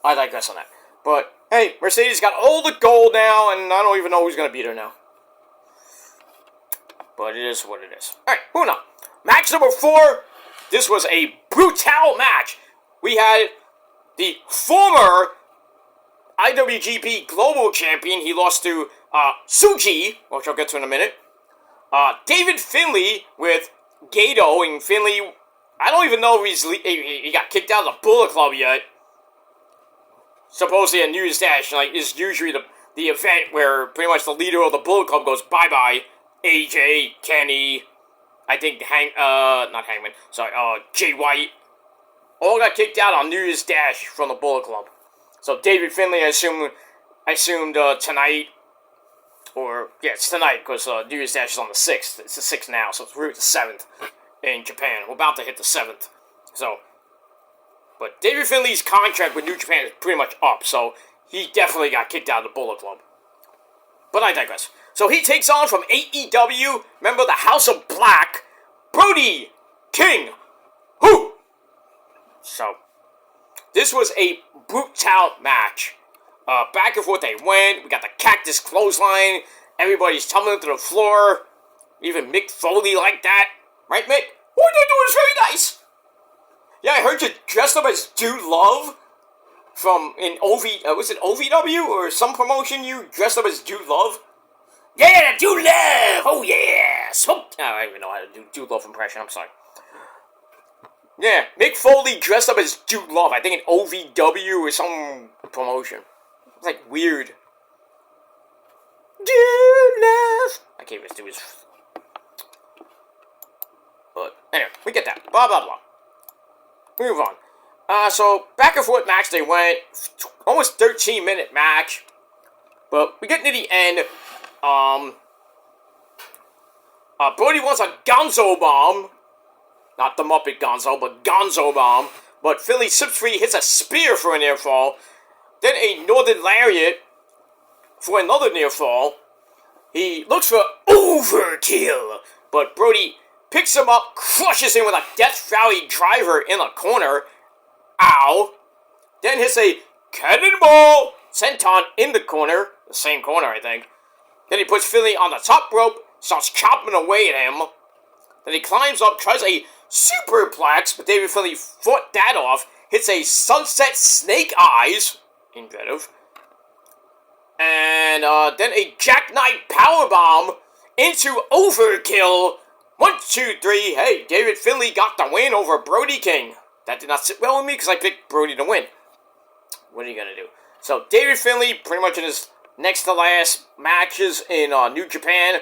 I digress on that. But, hey, Mercedes got all the gold now, and I don't even know who's gonna beat her now. But it is what it is. Alright, moving on. Match number 4. This was a brutal match. We had the former IWGP Global Champion. He lost to Tsuji, which I'll get to in a minute. David Finlay with Gato, and Finlay, I don't even know if he got kicked out of the Bullet Club yet. supposedly a New Year's Dash, like, is usually the event where pretty much the leader of the Bullet Club goes bye-bye. AJ, Kenny, I think not Hangman, sorry, Jay White, all got kicked out on New Year's Dash from the Bullet Club. So David Finlay, I assumed tonight, or, yeah, it's tonight, because New Year's Dash is on the 6th. It's the 6th now, so we're at the 7th in Japan. We're about to hit the 7th. So, but David Finlay's contract with New Japan is pretty much up, so he definitely got kicked out of the Bullet Club. But I digress. So he takes on from AEW, member of the House of Black, Brody King. Who? So, this was a brutal match. Back and forth they went. We got the cactus clothesline. Everybody's tumbling to the floor. Even Mick Foley like that. Right, Mick? What you're doing is very nice. Yeah, I heard you dressed up as Dude Love from was it OVW or some promotion? You dressed up as Dude Love? Yeah, Dude Love! Oh yeah! Smoke! I don't even know how to do Dude Love impression, I'm sorry. Yeah, Mick Foley dressed up as Dude Love, I think in OVW or some promotion. It's like weird. Dude Love! I can't even do his... But, anyway, we get that. Blah, blah, blah. Move on. So, back and forth match they went. Almost 13-minute match. But we get to the end. Brody wants a Gonzo Bomb. Not the Muppet Gonzo, but Gonzo Bomb. But Philly slips free, hits a spear for a near fall. Then a Northern Lariat for another near fall. He looks for overkill. But Brody picks him up, crushes him with a Death Valley driver in the corner. Ow. Then hits a Cannonball Senton in the corner. The same corner, I think. Then he puts Philly on the top rope, starts chopping away at him. Then he climbs up, tries a superplex, but David Finlay fought that off. Hits a Sunset Snake Eyes, inventive. And then a Jackknife Powerbomb into Overkill. 1, 2, 3. Hey, David Finlay got the win over Brody King. That did not sit well with me because I picked Brody to win. What are you going to do? So, David Finlay, pretty much in his next to last matches in New Japan,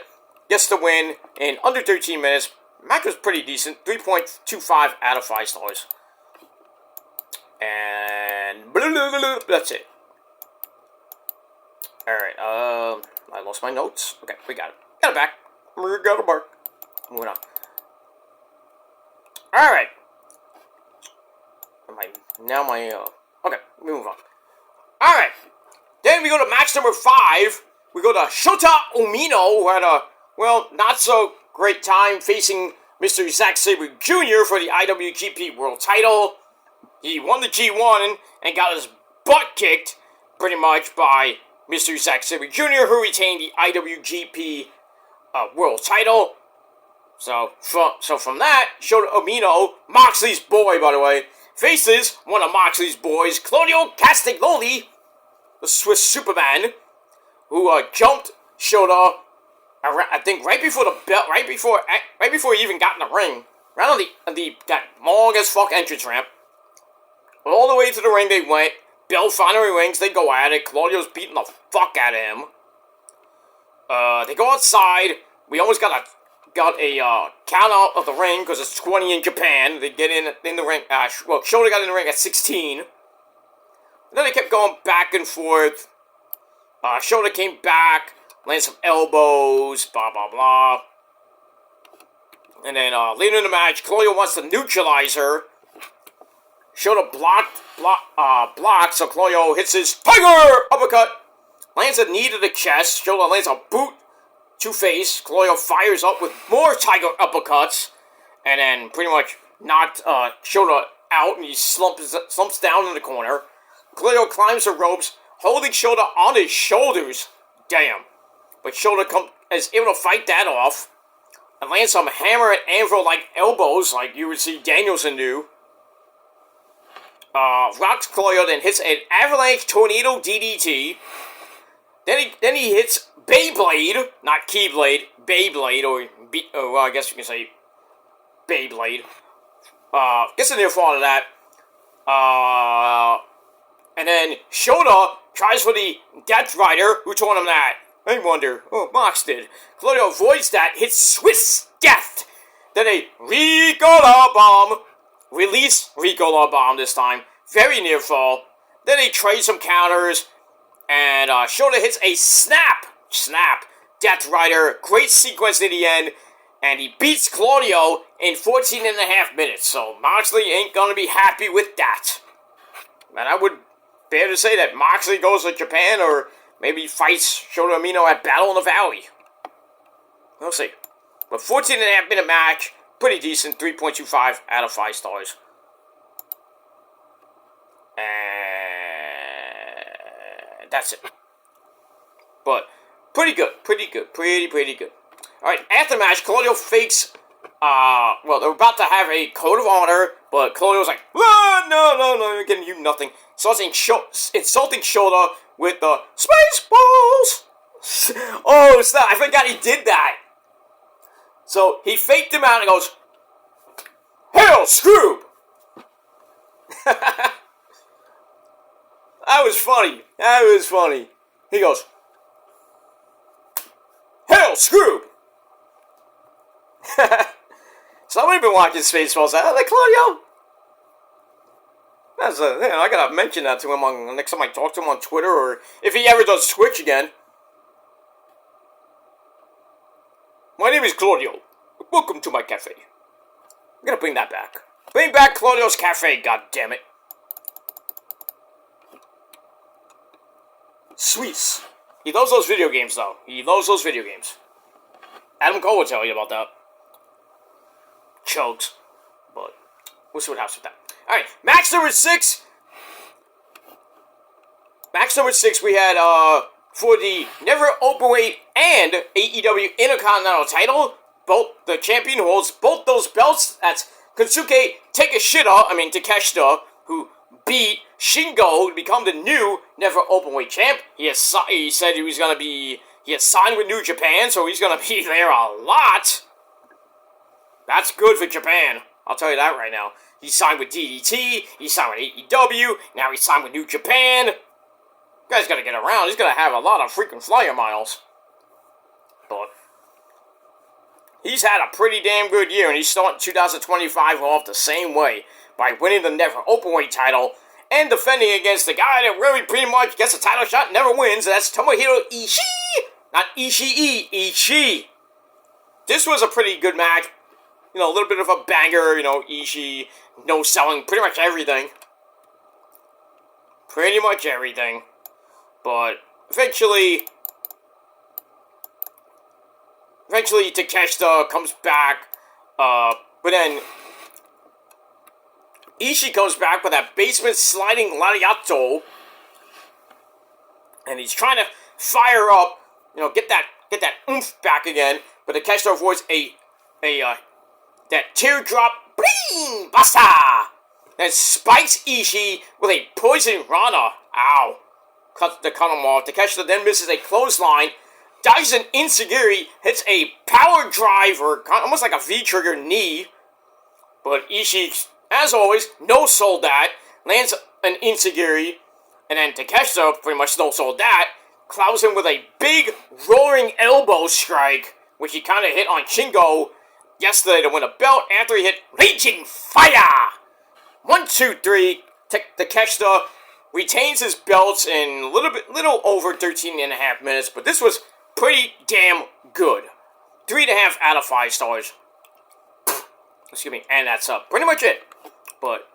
gets the win in under 13 minutes. Match was pretty decent. 3.25 out of 5 stars. And blah, blah, blah, blah, that's it. Alright, I lost my notes. Okay, we got it. Got it back. We got it back. Moving on. Alright. Okay, we move on. Alright. Then we go to match number 5. We go to Shota Umino, who had a, well, not so great time facing Mr. Zack Sabre Jr. for the IWGP World title. He won the G1 and got his butt kicked, pretty much, by Mr. Zack Sabre Jr., who retained the IWGP World title. So from that, Shota Umino, Moxley's boy, by the way, faces one of Moxley's boys, Claudio Castagnoli, the Swiss Superman, who jumped Shota, I think right before the belt, right before he even got in the ring, right on that long as fuck entrance ramp. All the way to the ring they went. Bell finally rings. They go at it. Claudio's beating the fuck out of him. They go outside. We almost got a count out of the ring because it's 20 in Japan. They get in the ring. Shota got in the ring at 16. And then they kept going back and forth. Shota came back, landed some elbows, blah blah blah. And then later in the match, Claudio wants to neutralize her. Shota blocked, so Claudio hits his Tiger Uppercut. Lands a knee to the chest. Shota lands a boot to face. Claudio fires up with more Tiger Uppercuts. And then pretty much knocked Shota out, and he slumps down in the corner. Claudio climbs the ropes, holding Shota on his shoulders. Damn. But Shota is able to fight that off. And lands some hammer and anvil-like elbows, like you would see Danielson do. Rocks Claudio, then hits an avalanche tornado DDT. Then he hits Beyblade, not Keyblade, Beyblade, or well, I guess you can say Beyblade. Gets a near fall to that. And And then Shota tries for the Death Rider. Who told him that? I wonder. Oh, Mox did. Claudio avoids that, hits Swiss Death. Then a Ricola Bomb. Release Ricola Bomb this time. Very near fall. Then he trades some counters. And Shota hits a Snap. Death Rider. Great sequence in the end. And he beats Claudio in 14 and a half minutes. So Moxley ain't going to be happy with that. And I would dare to say that Moxley goes to Japan or maybe fights Shota Umino at Battle in the Valley. We'll see. But 14 and a half minute match. Pretty decent. 3.25 out of 5 stars. And that's it. But pretty good. Pretty good. Pretty good. Alright, after the match, Claudio fakes, well, they're about to have a code of honor, but Claudio's like, no, you're getting you nothing. Insulting Shota with the Spaceballs! Oh, snap, I forgot he did that. So, he faked him out and goes, Hail, Scroob! That was funny. He goes, Hail, Scroob! Somebody been watching Spaceballs. Like Claudio. I gotta mention that to him next time I talk to him on Twitter, or if he ever does Twitch again. My name is Claudio. Welcome to my cafe. I'm gonna bring that back. Bring back Claudio's cafe. God damn it. Sweets. He loves those video games, though. Adam Cole will tell you about that. Chokes. But we'll see what happens with that. Alright, match number 6. We had, for the Never Openweight and AEW Intercontinental title, both the champion who holds both those belts. That's Kensuke Takeshita, who beat Shingo to become the new Never Openweight champ. He said he has signed with New Japan, so he's gonna be there a lot. That's good for Japan. I'll tell you that right now. He signed with DDT. He signed with AEW. Now he's signed with New Japan. Guy's gotta get around. He's gonna have a lot of freaking flyer miles. But he's had a pretty damn good year, and he's starting 2025 off the same way by winning the Never Openweight title and defending against the guy that really pretty much gets a title shot and never wins. And that's Tomohiro Ishii. Not Ishii. Ishii. This was a pretty good match. A little bit of a banger, Ishii, no selling, pretty much everything. But eventually Takeshita comes back, but then Ishii comes back with that basement sliding lariato, and he's trying to fire up, get that oomph back again, but Takeshita avoids that teardrop, bling, basta! Then spikes Ishii with a poison rana. Ow. Cut him off. Takeshita then misses a clothesline, dives an enziguri, hits a power drive, or almost like a V-trigger knee. But Ishii, as always, no-sold that, lands an enziguri, and then Takeshita pretty much no-sold that, clouds him with a big roaring elbow strike, which he kind of hit on Shingo yesterday to win a belt after he hit Raging Fire! 1, 2, 3. Takeshita retains his belts in little over 13 and a half minutes, but this was pretty damn good. 3.5 out of 5 stars. Excuse me, and that's pretty much it. But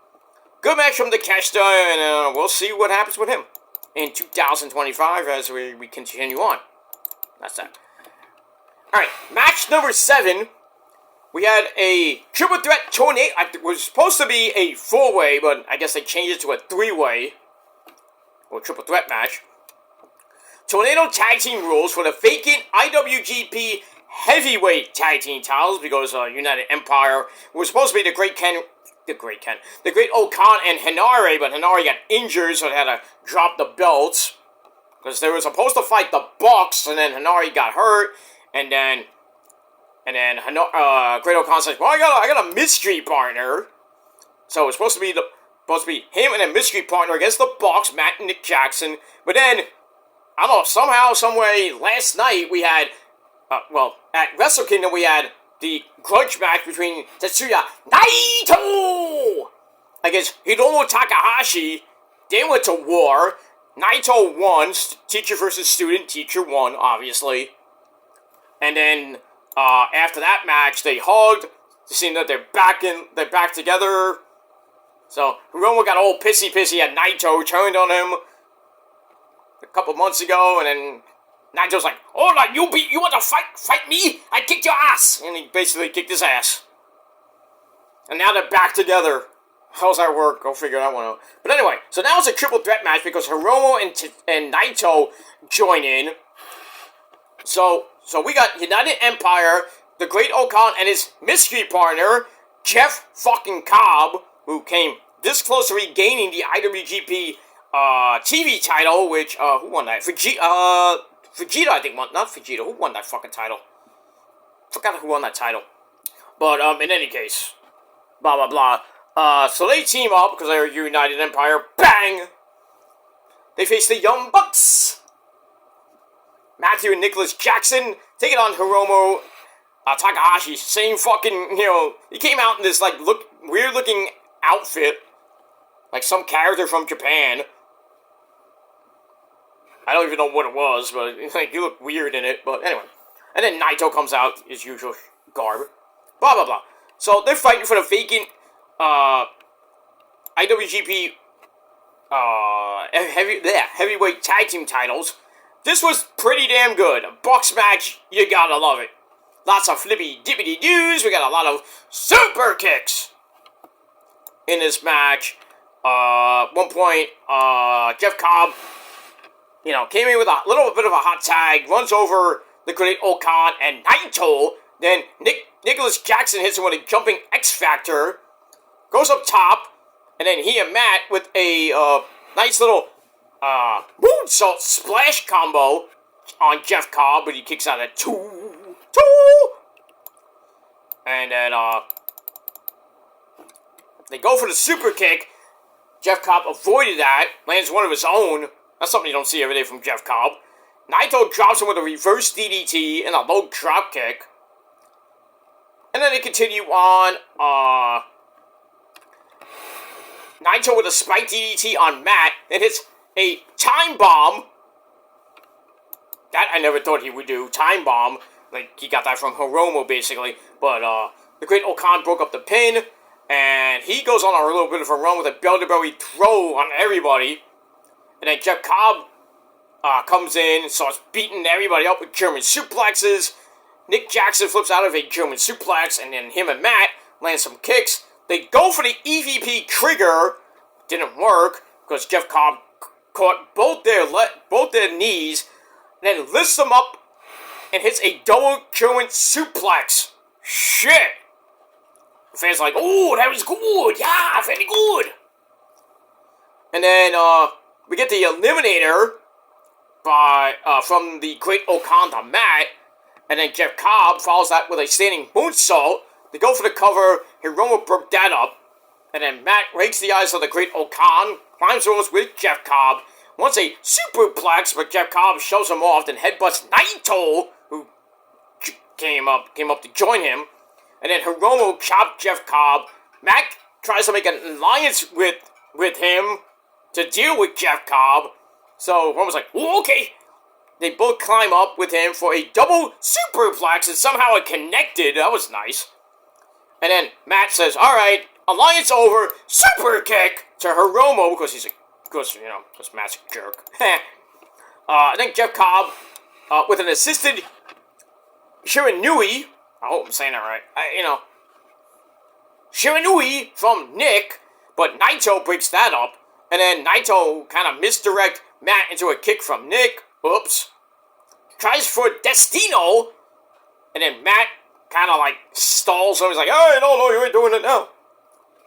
good match from Takeshita, and we'll see what happens with him in 2025 as we continue on. That's that. Alright, match number 7. We had a triple threat tornado. It was supposed to be a 4-way, but I guess they changed it to a 3-way. Or triple threat match. Tornado tag team rules for the vacant IWGP heavyweight tag team titles, because United Empire was supposed to be the Great Okan and Hinare, but Hinare got injured, so they had to drop the belts. Because they were supposed to fight the Bucks, and then Hinare got hurt, and then Great Okan said, well, I got a mystery partner. So it was supposed to be supposed to be him and a mystery partner against the Bucks, Matt and Nick Jackson. But then, I don't know, somehow, someway, last night we had, at Wrestle Kingdom we had the grudge match between Tetsuya Naito against Hiromu Takahashi. They went to war. Naito won. Teacher versus student. Teacher won, obviously. And then, after that match, they hugged. It seemed that they're back together. So, Hiromu got all pissy at Naito, turned on him a couple months ago, and then Naito's like, "Oh, you want to fight me? I kicked your ass!" And he basically kicked his ass. And now they're back together. How's that work? Go figure that one out. But anyway, so now it's a triple threat match because Hiromu and Naito join in. So we got United Empire, the Great Okan, and his mystery partner, Jeff fucking Cobb, who came this close to regaining the IWGP TV title, which, who won that? Vegeta, I think, won. Not Vegeta. Who won that fucking title? Forgot who won that title. But, in any case, blah, blah, blah. So they team up, because they're United Empire. Bang! They face the Young Bucks. Matthew and Nicholas Jackson taking on Hiromu Takahashi. Same fucking, he came out in this, weird-looking outfit. Like some character from Japan. I don't even know what it was, but he looked weird in it. But anyway. And then Naito comes out, his usual garb. Blah, blah, blah. So they're fighting for the vacant IWGP heavyweight tag team titles. This was pretty damn good. A Bucks match, you gotta love it. Lots of flippy-dippity-doos. We got a lot of super kicks in this match. One point, Jeff Cobb, came in with a little bit of a hot tag, runs over the Great Okan and Naito. Then Nicholas Jackson hits him with a jumping X Factor, goes up top, and then he and Matt with a nice little moonsault splash combo on Jeff Cobb, but he kicks out at 2. And then they go for the super kick. Jeff Cobb avoided that, lands one of his own. That's something you don't see every day from Jeff Cobb. Naito drops him with a reverse DDT and a low drop kick. And then they continue on. Naito with a spike DDT on Matt. Then hits a time bomb. That I never thought he would do. Time bomb. Like, he got that from Hiromu, basically. But, the Great Okan broke up the pin. And he goes on a little bit of a run with a bell-to-belly throw on everybody. And then Jeff Cobb comes in and starts beating everybody up with German suplexes. Nick Jackson flips out of a German suplex, and then him and Matt land some kicks. They go for the EVP trigger. Didn't work, because Jeff Cobb caught both their knees, and then lifts them up and hits a double German suplex. Shit! The fans are like, "Oh, that was good! Yeah, very good!" And then, we get the Eliminator from the Great Okan to Matt, and then Jeff Cobb follows that with a standing moonsault. They go for the cover. Hiromu broke that up. And then Matt rakes the eyes of the Great Okan, climbs ropes with Jeff Cobb, wants a superplex, but Jeff Cobb shows him off, then headbutts Naito, who came up to join him. And then Hiromu chopped Jeff Cobb. Matt tries to make an alliance with him to deal with Jeff Cobb. So Hiromu's like, "Oh, okay." They both climb up with him for a double superplex, and somehow it connected. That was nice. And then Matt says, "Alright, alliance over, super kick" to Hiromu, because Matt's a jerk. I think Jeff Cobb, with an assisted Shiranui, I hope I'm saying that right, Shiranui from Nick, but Naito breaks that up, and then Naito kind of misdirect Matt into a kick from Nick. Oops. Tries for Destino, and then Matt kind of stalls him. He's like, "Hey, no, you ain't doing it now."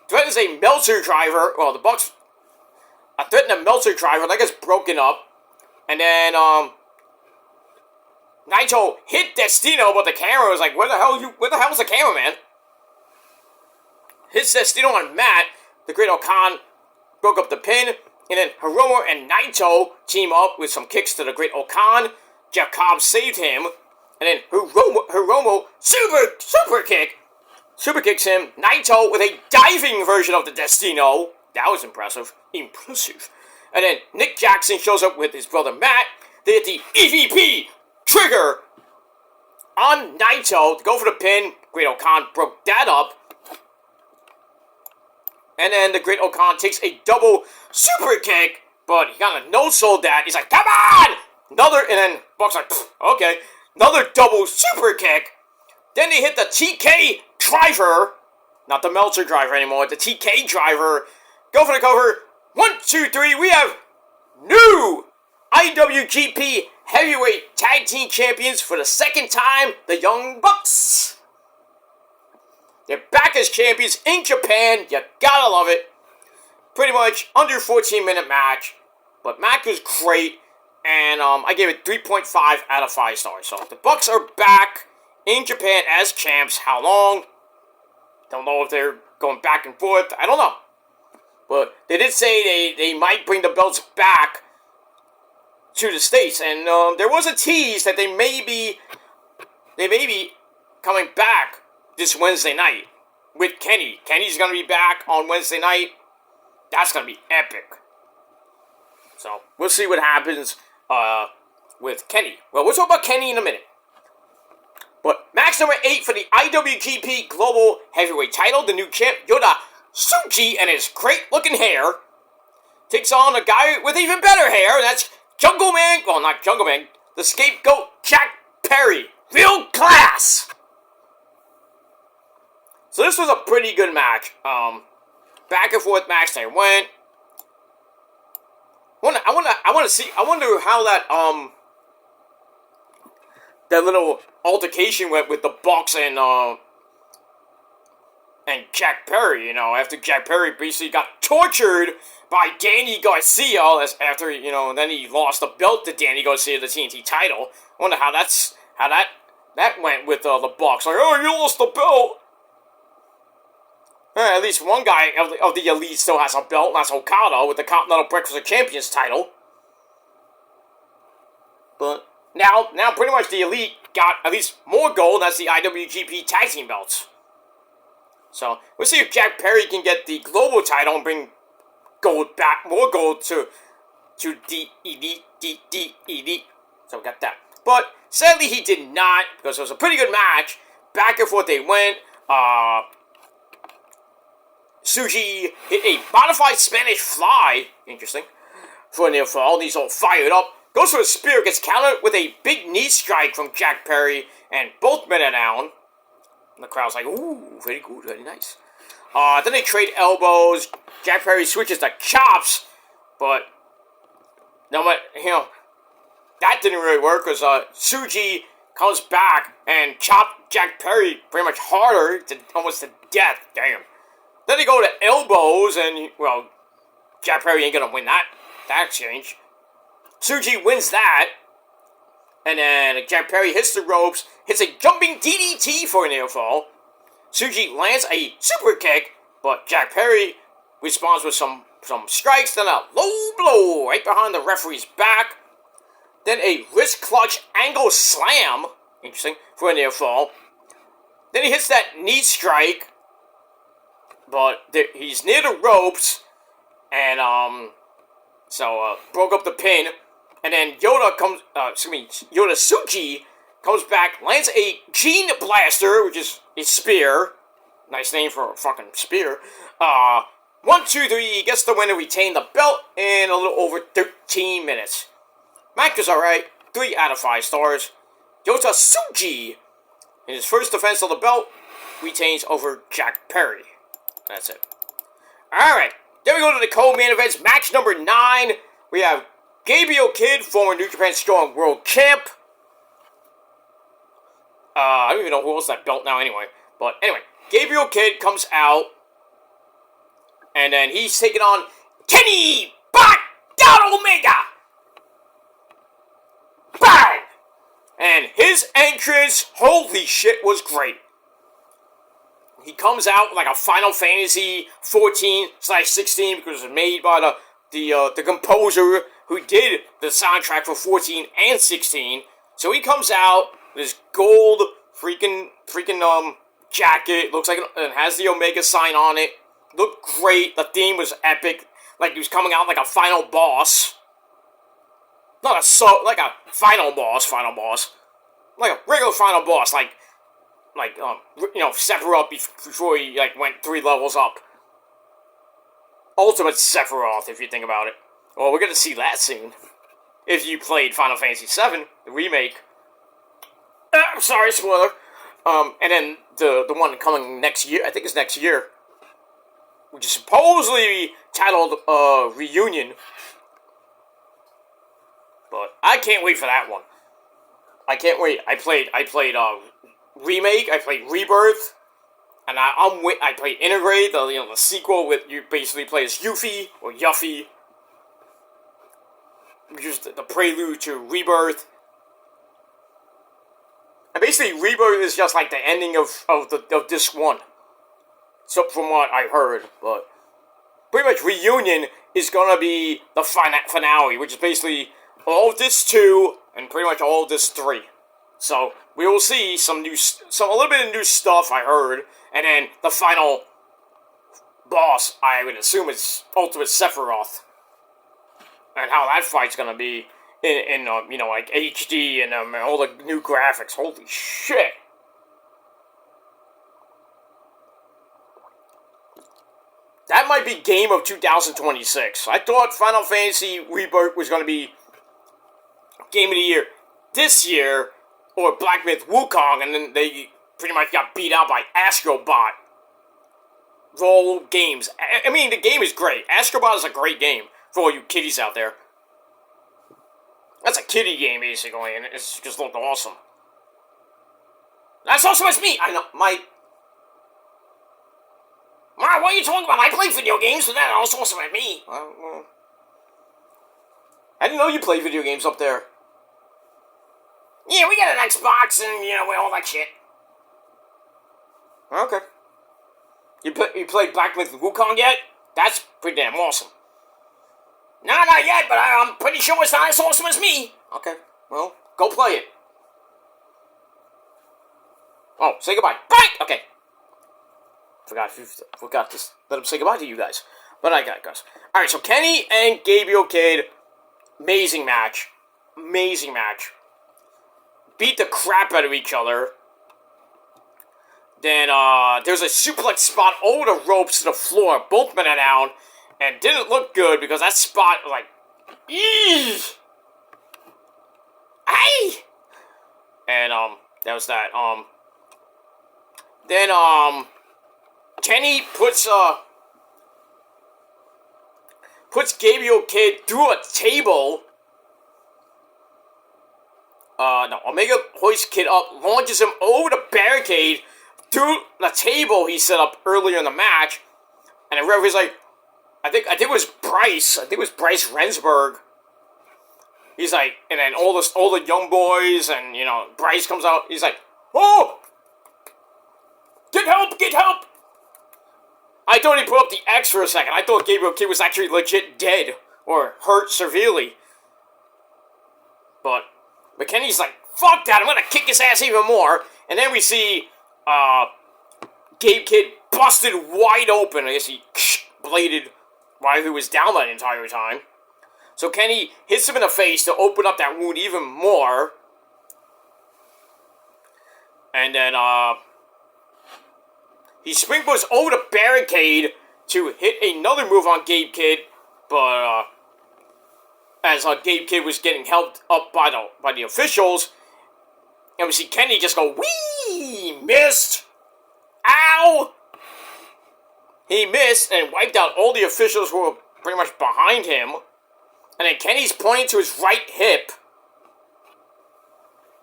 Threatens a Meltzer driver. Well, the Bucks threaten a Meltzer driver. That gets broken up. And then, Naito hit Destino, but the camera was like, where the hell's the cameraman? Hits Destino on Matt. The Great Okan broke up the pin. And then Hiromu and Naito team up with some kicks to the Great Okan. Jeff Cobb saved him. And then Hiromu super kicks him. Naito with a diving version of the Destino. That was impressive. Impressive. And then Nick Jackson shows up with his brother Matt. They hit the EVP trigger on Naito to go for the pin. Great Okan broke that up. And then the Great Okan takes a double super kick, but he kind of no-sold that. He's like, come on! And then Buck's like, okay. Another double super kick. Then they hit the TK driver. Not the Meltzer driver anymore, the TK driver. Go for the cover. 1, 2, 3. We have new IWGP Heavyweight Tag Team Champions for the second time, the Young Bucks. They're back as champions in Japan. You gotta love it. Pretty much under 14-minute match. But match was great. And I gave it 3.5 out of 5 stars. So the Bucks are back in Japan as champs. How long? Don't know if they're going back and forth. I don't know. But they did say they might bring the belts back to the States. And there was a tease that they may be coming back this Wednesday night with Kenny. Kenny's going to be back on Wednesday night. That's going to be epic. So, we'll see what happens with Kenny. Well, we'll talk about Kenny in a minute. But match number 8 for the IWGP Global Heavyweight title. The new champ, Yota Tsuji, and his great-looking hair, takes on a guy with even better hair. That's Jungle Man. Well, not Jungle Man. The scapegoat, Jack Perry. Real class. So this was a pretty good match. Back and forth match they went. I wonder how that little altercation went with the Bucks and Jack Perry. You know, after Jack Perry basically got tortured by Danny Garcia, after then he lost the belt to Danny Garcia, the TNT title. I wonder how that went with the Bucks. Like, oh, you lost the belt. At least one guy of the Elite still has a belt, and that's Okada with the Continental Breakfast of Champions title. But now pretty much the Elite got at least more gold, and that's the IWGP Tag Team belts. So we'll see if Jack Perry can get the global title and bring gold back, more gold to the Elite. So we got that. But sadly he did not, because it was a pretty good match. Back and forth they went. Tsuji hit a modified Spanish fly, interesting, for a near fall. He's all fired up. Goes for a spear, gets countered with a big knee strike from Jack Perry, and both men are down. And the crowd's like, ooh, very good, very nice. Then they trade elbows. Jack Perry switches to chops, but that didn't really work, because Tsuji comes back and chopped Jack Perry pretty much harder, almost to death. Damn. Then they go to elbows, and, well, Jack Perry ain't gonna win that exchange. Tsuji wins that, and then Jack Perry hits the ropes, hits a jumping DDT for a near fall. Tsuji lands a super kick, but Jack Perry responds with some strikes, then a low blow right behind the referee's back. Then a wrist clutch angle slam, interesting, for a near fall. Then he hits that knee strike, but he's near the ropes, and so broke up the pin, and then Yota Tsuji comes back, lands a Gene Blaster, which is a spear, nice name for a fucking spear. 1, 2, 3, he gets the win and retain the belt in a little over 13 minutes. Match was alright, 3 out of 5 stars. Yota Tsuji, in his first defense of the belt, retains over Jack Perry. That's it. Alright, then we go to the co-main events. Match number 9. We have Gabriel Kidd, former New Japan Strong World Champ. I don't even know who owns that belt now anyway. But anyway, Gabriel Kidd comes out. And then he's taking on Kenny Omega. Bang! And his entrance, holy shit, was great. he comes out with like a Final Fantasy 14/16 because it was made by the composer who did the soundtrack for 14 and 16. So he comes out with his gold freaking jacket. Looks like it has the Omega sign on it. Looked great. The theme was epic. Like he was coming out like a final boss. Not like a final boss. Like a regular final boss. Like Sephiroth before he like went 3 levels up. Ultimate Sephiroth, if you think about it. Well, we're gonna see that soon. If you played Final Fantasy VII, the remake. Sorry, spoiler. And then the one coming next year, I think it's next year, which is supposedly titled Reunion. But I can't wait for that one. I can't wait. I played Remake, I played Rebirth, and I played Integrate, the sequel with you basically play as Yuffie or Yuffie, which is the prelude to Rebirth. And basically, Rebirth is just like the ending of Disc 1. So, from what I heard, but pretty much Reunion is gonna be the finale, which is basically all of Disc 2 and pretty much all of Disc 3. So, we will see a little bit of new stuff, I heard, and then the final boss, I would assume, is Ultimate Sephiroth. And how that fight's gonna be in like HD and all the new graphics. Holy shit! That might be game of 2026. I thought Final Fantasy Rebirth was gonna be game of the year this year, or Black Myth Wukong, and then they pretty much got beat out by Astrobot. Roll games. I mean, the game is great. Astrobot is a great game for all you kiddies out there. That's a kiddie game, basically, and it's just looked awesome. That's also me! I know, Mara, what are you talking about? I play video games, so that's also at me. I didn't know you played video games up there. Yeah, we got an Xbox and, all that shit. Okay. You played Black Myth Wukong yet? That's pretty damn awesome. No, not yet, but I'm pretty sure it's not as awesome as me. Okay, well, go play it. Oh, say goodbye. Bye! Okay. Forgot to let him say goodbye to you guys. But I got it, guys. Alright, so Kenny and Gabriel Kidd, amazing match. Amazing match. Beat the crap out of each other. Then, there's a suplex spot over the ropes to the floor. Both men are down. And didn't look good because that spot was like, eesh! Hey! And, that was that. Then, Kenny puts Gabriel Kidd through a table. No, Omega hoists Kidd up, launches him over the barricade through the table he set up earlier in the match. And the referee's like, I think it was Bryce. I think it was Bryce Rensburg. He's like, and then all the young boys, and Bryce comes out. He's like, "Oh, get help! Get help!" I thought he put up the X for a second. I thought Gabriel Kidd was actually legit dead or hurt severely. But McKenny's like, "Fuck that! I'm gonna kick his ass even more." And then we see Gabe Kidd busted wide open. I guess he bladed while he was down that entire time. So Kenny hits him in the face to open up that wound even more. And then, he springboards over the barricade to hit another move on Gabe Kidd, but, as Gabe Kidd was getting helped up by the officials, and we see Kenny just go, whee! Missed! Ow! He missed and wiped out all the officials who were pretty much behind him. And then Kenny's pointing to his right hip.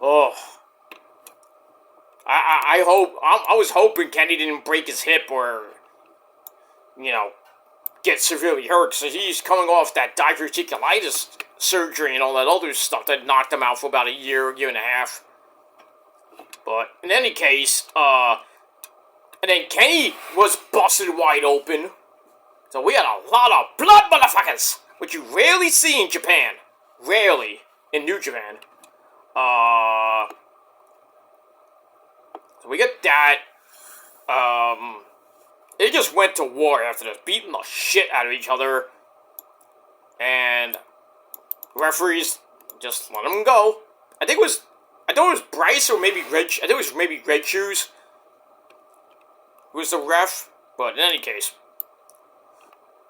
Oh. I was hoping Kenny didn't break his hip or, get severely hurt. So he's coming off that diverticulitis surgery and all that other stuff that knocked him out for about a year and a half. But in any case, And then Kenny was busted wide open. So we had a lot of blood motherfuckers, which you rarely see in Japan. Rarely in New Japan. So we get that. They just went to war after this, beating the shit out of each other. And referees just let them go. I thought it was Bryce or maybe Red. I think it was maybe Red Shoes who was the ref. But in any case,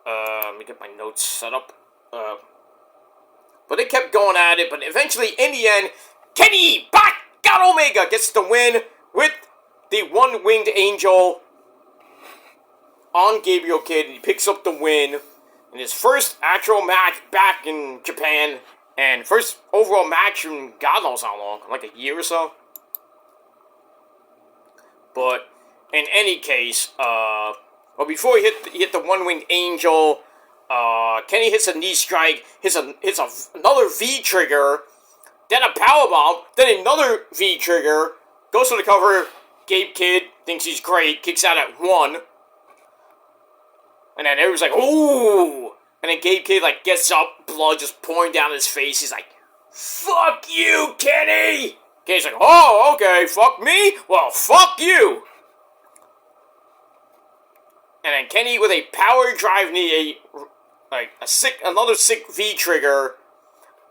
let me get my notes set up. But they kept going at it. But eventually, in the end, Kenny God Omega gets the win with the one-winged angel on Gabriel Kidd. He picks up the win in his first actual match back in Japan. And first overall match in God knows how long, like a year or so. But in any case, but before he hit the one-winged angel, Kenny hits a knee strike, hits another V-trigger, then a powerbomb, then another V-trigger, goes for the cover. Gabe Kidd thinks he's great, kicks out at 1. And then everyone's like, ooh! And then Gabe Kidd, gets up, blood just pouring down his face. He's like, fuck you, Kenny! Kenny's like, oh, okay, fuck me? Well, fuck you! And then Kenny with a power drive knee, another sick V-trigger,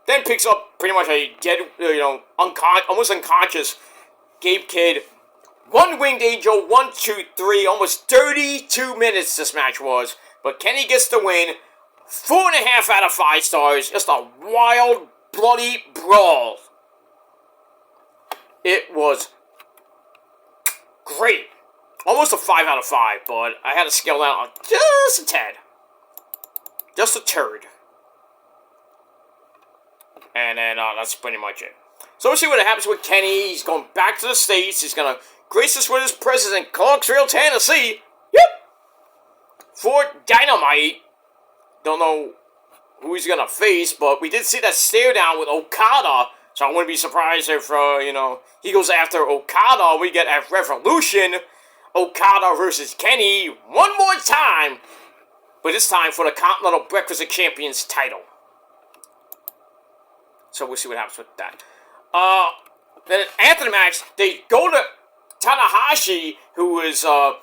then picks up pretty much a dead, almost unconscious Gabe Kidd. One-winged angel, 1, 2, 3, almost 32 minutes this match was. But Kenny gets the win. 4.5 out of 5 stars. Just a wild, bloody brawl. It was great. Almost a 5 out of 5, but I had to scale down just a tad. Just a turd. And then that's pretty much it. So we'll see what happens with Kenny. He's going back to the States. He's going to grace us with his presence in Clarksville, Tennessee. Yep. For Dynamite. Don't know who he's going to face, but we did see that stare down with Okada. So I wouldn't be surprised if, he goes after Okada. We get at Revolution, Okada versus Kenny one more time. But this time for the Continental Breakfast of Champions title. So we'll see what happens with that. Then after the match, they go to Tanahashi, who is, I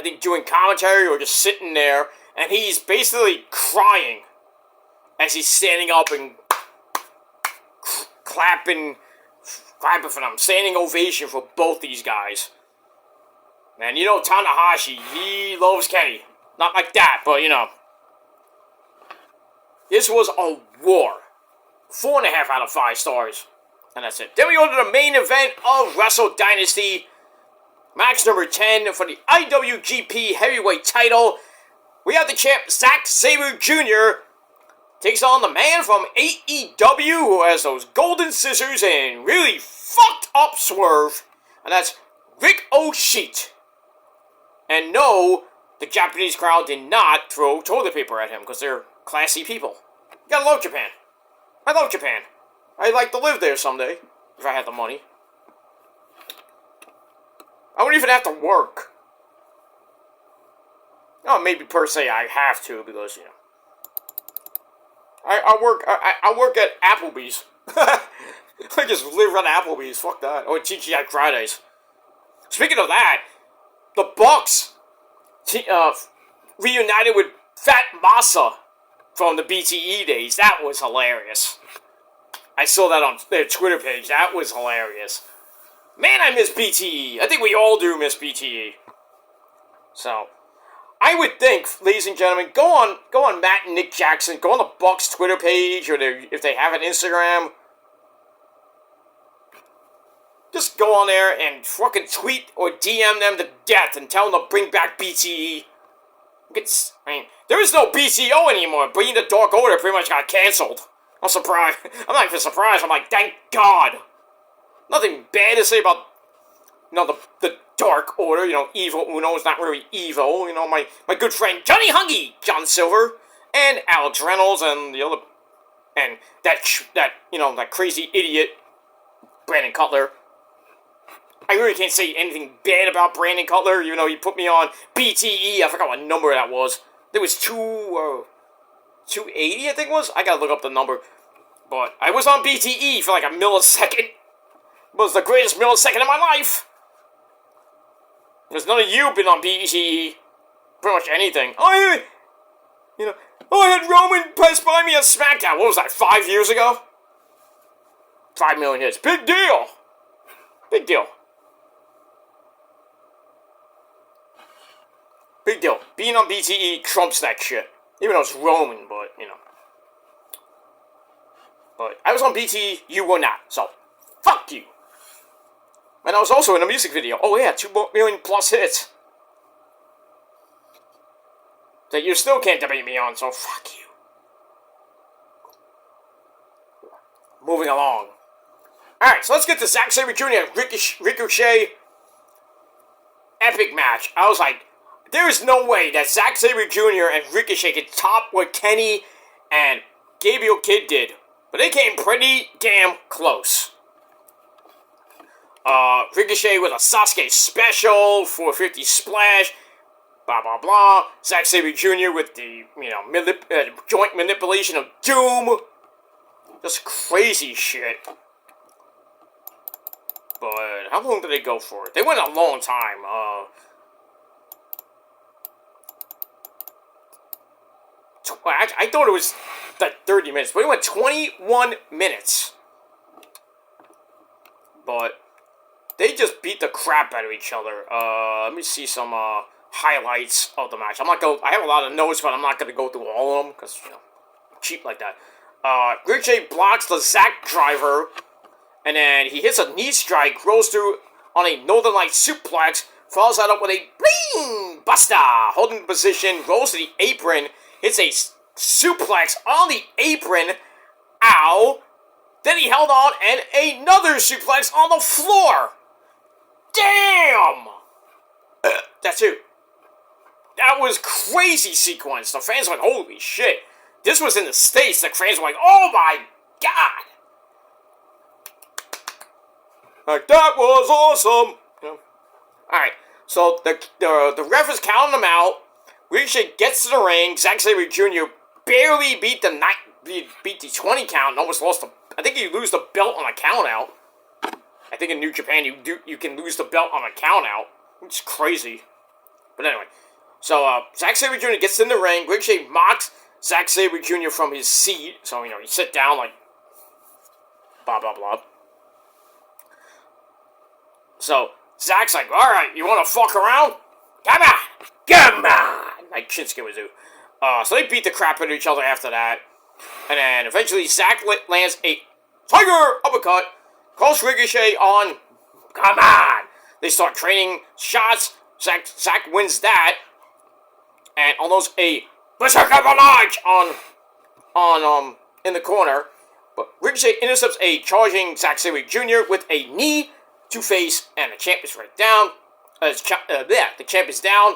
think, doing commentary or just sitting there. And he's basically crying as he's standing up and clapping for them. Standing ovation for both these guys. And Tanahashi, he loves Kenny. Not like that, but This was a war. 4.5 out of 5 stars. And that's it. Then we go to the main event of Wrestle Dynasty. Match number 10 for the IWGP Heavyweight title. We have the champ, Zack Sabre Jr. takes on the man from AEW who has those golden scissors and really fucked up swerve. And that's Rick O'Sheet. And no, the Japanese crowd did not throw toilet paper at him because they're classy people. You gotta love Japan. I love Japan. I'd like to live there someday if I had the money. I wouldn't even have to work. Oh, maybe per se I have to because I work at Applebee's. I just live at Applebee's. Fuck that. Or TGI Fridays. Speaking of that, the Bucks reunited with Fat Massa from the BTE days. That was hilarious. I saw that on their Twitter page. That was hilarious. Man, I miss BTE. I think we all do miss BTE. So, I would think, ladies and gentlemen, go on Matt and Nick Jackson, go on the Bucks Twitter page, or if they have an Instagram. Just go on there and fucking tweet or DM them to death and tell them to bring back BTE. There is no BTO anymore. Bringing the Dark Order pretty much got cancelled. I'm surprised. I'm not even surprised. I'm like, thank God. Nothing bad to say about, the Dark Order. Evil Uno is not really evil. My good friend Johnny Hungy, John Silver, and Alex Reynolds, and the other, and that crazy idiot, Brandon Cutler. I really can't say anything bad about Brandon Cutler, even though he put me on BTE. I forgot what number that was. It was 280, I think it was. I gotta look up the number. But I was on BTE for like a millisecond. It was the greatest millisecond of my life. Because none of you been on BTE. Pretty much anything. I had Roman pass by me on SmackDown. What was that, 5 years ago? 5 million hits. Big deal. Big deal. Big deal. Being on BTE trumps that shit. Even though it's Roman, but, But I was on BTE, you were not. So, fuck you. And I was also in a music video. Oh yeah, 2 million plus hits. That you still can't debate me on, so fuck you. Moving along. Alright, so let's get to Zack Sabre Jr. and Ricochet. Epic match. I was like, there is no way that Zack Sabre Jr. and Ricochet can top what Kenny and Gabriel Kidd did. But they came pretty damn close. Ricochet with a Sasuke special, 450 splash, blah blah blah. Zack Sabre Jr. with the, joint manipulation of Doom. Just crazy shit. But how long did they go for? They went a long time. I thought it was like 30 minutes, but it went 21 minutes. But they just beat the crap out of each other. Let me see some highlights of the match. I have a lot of notes, but I'm not going to go through all of them, because, cheap like that. Ricochet blocks the Zack driver, and then he hits a knee strike, rolls through on a Northern Light suplex, follows that up with a bling buster, holding the position, rolls to the apron, hits a suplex on the apron, ow, then he held on, and another suplex on the floor. Damn! That's it. That was crazy sequence. The fans went, holy shit. This was in the States. The fans were like, oh my god. Like, that was awesome. Alright, so the ref is counting them out. Ricochet gets to the ring. Zack Sabre Jr. barely beat the 20 count and almost lost the... I think you lose the belt on a count out. I think in New Japan you can lose the belt on a count out. Which is crazy. But anyway. So, Zack Sabre Jr. gets in the ring. Ricochet mocks Zack Sabre Jr. from his seat. So, you sit down like... blah, blah, blah. So, Zack's like, alright, you wanna fuck around? Come on! Come on! Like Shinsuke would do. So they beat the crap out of each other after that. And then eventually Zack lands a Tiger uppercut. Calls Ricochet on. Come on! They start trading shots. Zack wins that. And almost a Berserker Barrage on in the corner. But Ricochet intercepts a charging Zack Sabre Jr. with a knee to face, and the champ is right down. The champ is down.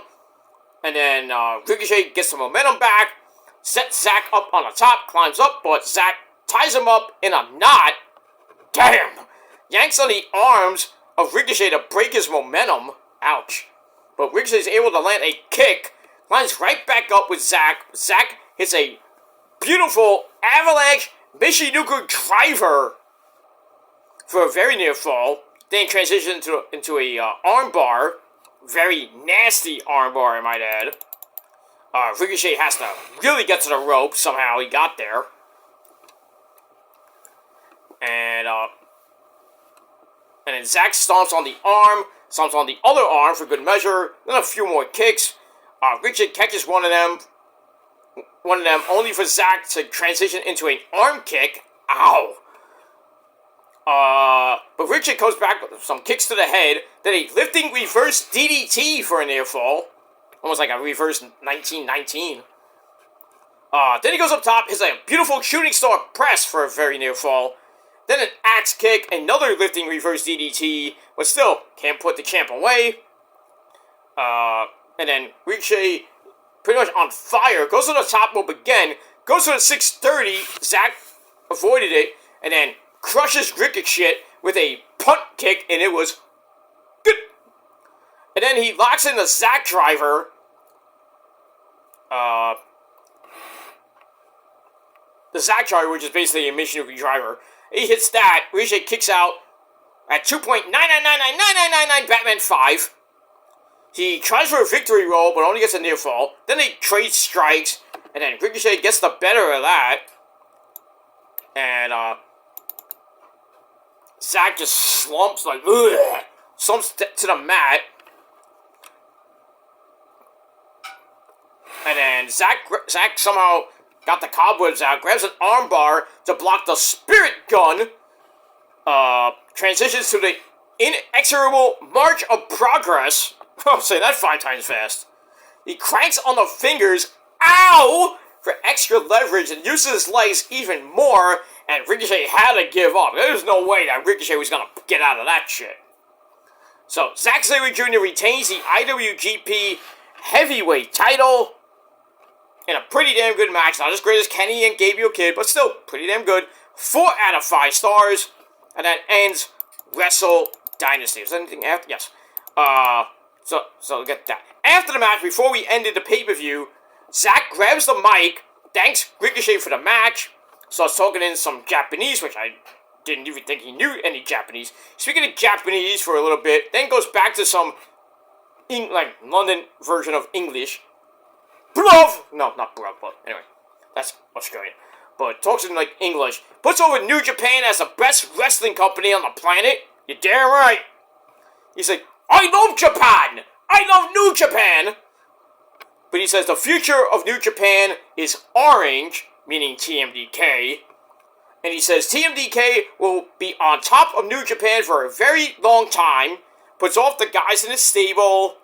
And then Ricochet gets the momentum back, sets Zack up on the top, climbs up, but Zack ties him up in a knot. Damn! Yanks on the arms of Ricochet to break his momentum. Ouch. But Ricochet is able to land a kick, lines right back up with Zack. Zack hits a beautiful avalanche Michinoku driver for a very near fall. Then transition into a armbar. Very nasty armbar, I might add. Ricochet has to really get to the rope. Somehow he got there. And then Zack stomps on the arm. Stomps on the other arm for good measure. Then a few more kicks. Ricochet catches one of them. Only for Zack to transition into an arm kick. Ow! But Ricochet comes back with some kicks to the head, then a lifting reverse DDT for a near fall. Almost like a reverse 1919. Then he goes up top, hits a beautiful shooting star press for a very near fall. Then an axe kick, another lifting reverse DDT, but still can't put the champ away. And then Ricochet, pretty much on fire, goes to the top rope again, goes to the 630, Zack avoided it, and then crushes Ricochet with a punt kick, and it was And then he locks in the Zack driver. The Zack driver, which is basically a missionary driver. He hits that. Ricochet kicks out at 2.9999999 Batman 5. He tries for a victory roll, but only gets a near fall. Then they trade strikes, and then Ricochet gets the better of that. And, Zack just slumps, like, ugh, slumps to the mat. And then Zack somehow got the cobwebs out, grabs an armbar to block the spirit gun, transitions to the inexorable March of Progress. Oh, say that 5 times fast. He cranks on the fingers, ow, for extra leverage and uses his legs even more, and Ricochet had to give up. There's no way that Ricochet was going to get out of that shit. So, Zack Sabre Jr. retains the IWGP Heavyweight title in a pretty damn good match. Not as great as Kenny and Gabriel Kidd, but still pretty damn good. 4 out of 5 stars. And that ends Wrestle Dynasty. Is there anything after? Yes. So get that. After the match, before we ended the pay-per-view, Zack grabs the mic, thanks Ricochet for the match, starts talking in some Japanese, which I didn't even think he knew any Japanese. Speaking of Japanese for a little bit, then goes back to some London version of English. Bruv! No, not bruv, but anyway, that's Australian. But talks in English. Puts over New Japan as the best wrestling company on the planet. You're damn right. He's like, I love Japan! I love New Japan! But he says the future of New Japan is orange, meaning TMDK. And he says TMDK will be on top of New Japan for a very long time. Puts off the guys in his stable.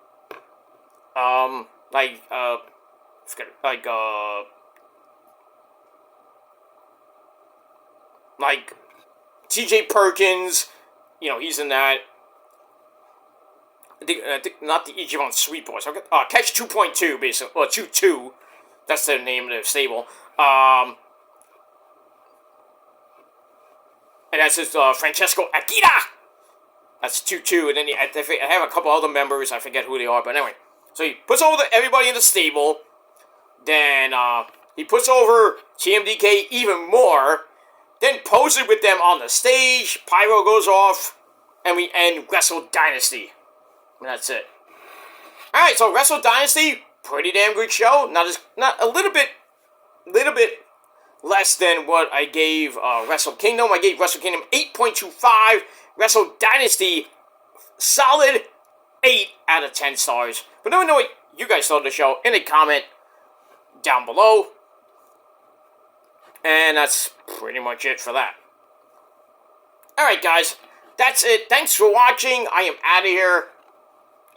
TJ Perkins, he's in that. I think not the Ichiban Sweet Boys. Catch 2.2, basically. Well, 2-2. That's the name of the stable. And that's his Francesco Akira. That's 2-2. And then I have a couple other members. I forget who they are, but anyway. So he puts over everybody in the stable. Then he puts over TMDK even more. Then poses with them on the stage. Pyro goes off. And we end Wrestle Dynasty. And that's it. Alright, so Wrestle Dynasty, pretty damn good show. Not a little bit less than what I gave Wrestle Kingdom. I gave Wrestle Kingdom 8.25. Wrestle Dynasty, solid 8 out of 10 stars. But let me know what you guys thought of the show in a comment down below. And that's pretty much it for that. Alright, guys. That's it. Thanks for watching. I am out of here.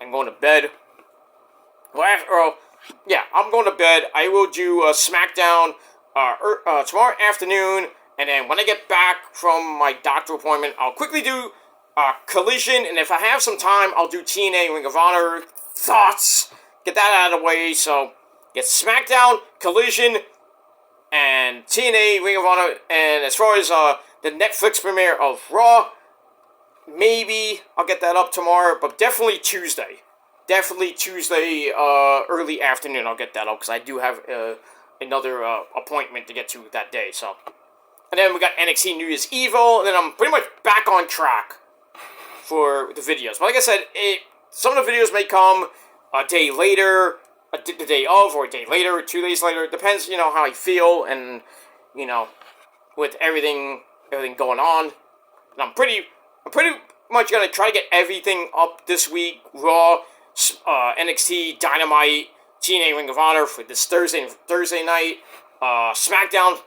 I'm going to bed. I'm going to bed. I will do SmackDown tomorrow afternoon. And then when I get back from my doctor appointment, I'll quickly do Collision. And if I have some time, I'll do TNA Ring of Honor thoughts. Get that out of the way. So, get SmackDown, Collision, and TNA Ring of Honor. And as far as the Netflix premiere of Raw, maybe I'll get that up tomorrow, but definitely Tuesday. Definitely Tuesday, early afternoon, I'll get that up, because I do have another appointment to get to that day, so. And then we got NXT New Year's Evil, and then I'm pretty much back on track for the videos. But like I said, some of the videos may come a day later, the day of, or a day later, or 2 days later. It depends, how I feel, and, with everything going on. And I'm pretty much going to try to get everything up this week. Raw, NXT, Dynamite, TNA Ring of Honor for this Thursday night. SmackDown's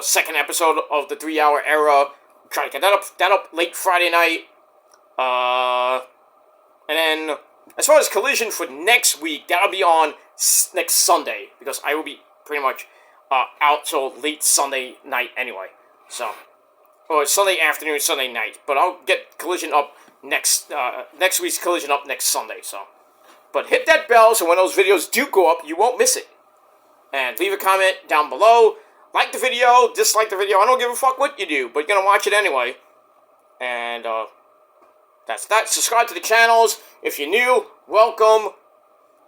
second episode of the 3-hour era. Try to get that up late Friday night. And then, as far as Collision for next week, that'll be on next Sunday. Because I will be pretty much out till late Sunday night anyway. So, or Sunday afternoon, Sunday night. But I'll get Collision up next week's Collision up next Sunday. So, but hit that bell so when those videos do go up, you won't miss it. And leave a comment down below. Like the video, dislike the video. I don't give a fuck what you do, but you're gonna watch it anyway. And That's that. Subscribe to the channels. If you're new, welcome.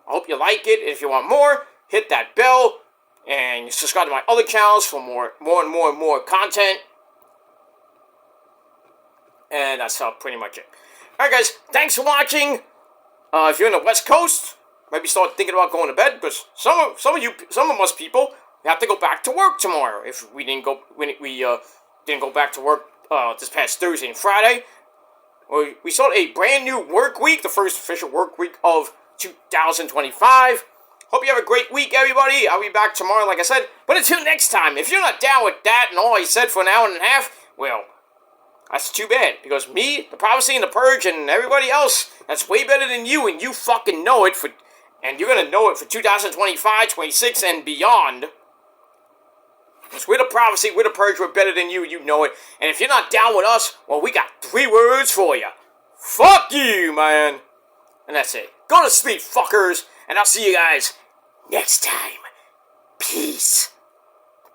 I hope you like it. If you want more, hit that bell. And subscribe to my other channels for more content. And that's pretty much it. Alright guys, thanks for watching. If you're in the West Coast, maybe start thinking about going to bed, because some of us people have to go back to work tomorrow. If we didn't go back to work this past Thursday and Friday. We started a brand new work week, the first official work week of 2025. Hope you have a great week, everybody. I'll be back tomorrow, like I said. But until next time, if you're not down with that and all I said for an hour and a half, well, that's too bad. Because me, the Prophecy and the Purge, and everybody else, that's way better than you, and you fucking know it. And you're going to know it for 2025, 26, and beyond. Because we're the Prophecy, we're the Purge, we're better than you, you know it. And if you're not down with us, well, we got 3 words for you. Fuck you, man. And that's it. Go to sleep, fuckers. And I'll see you guys next time. Peace.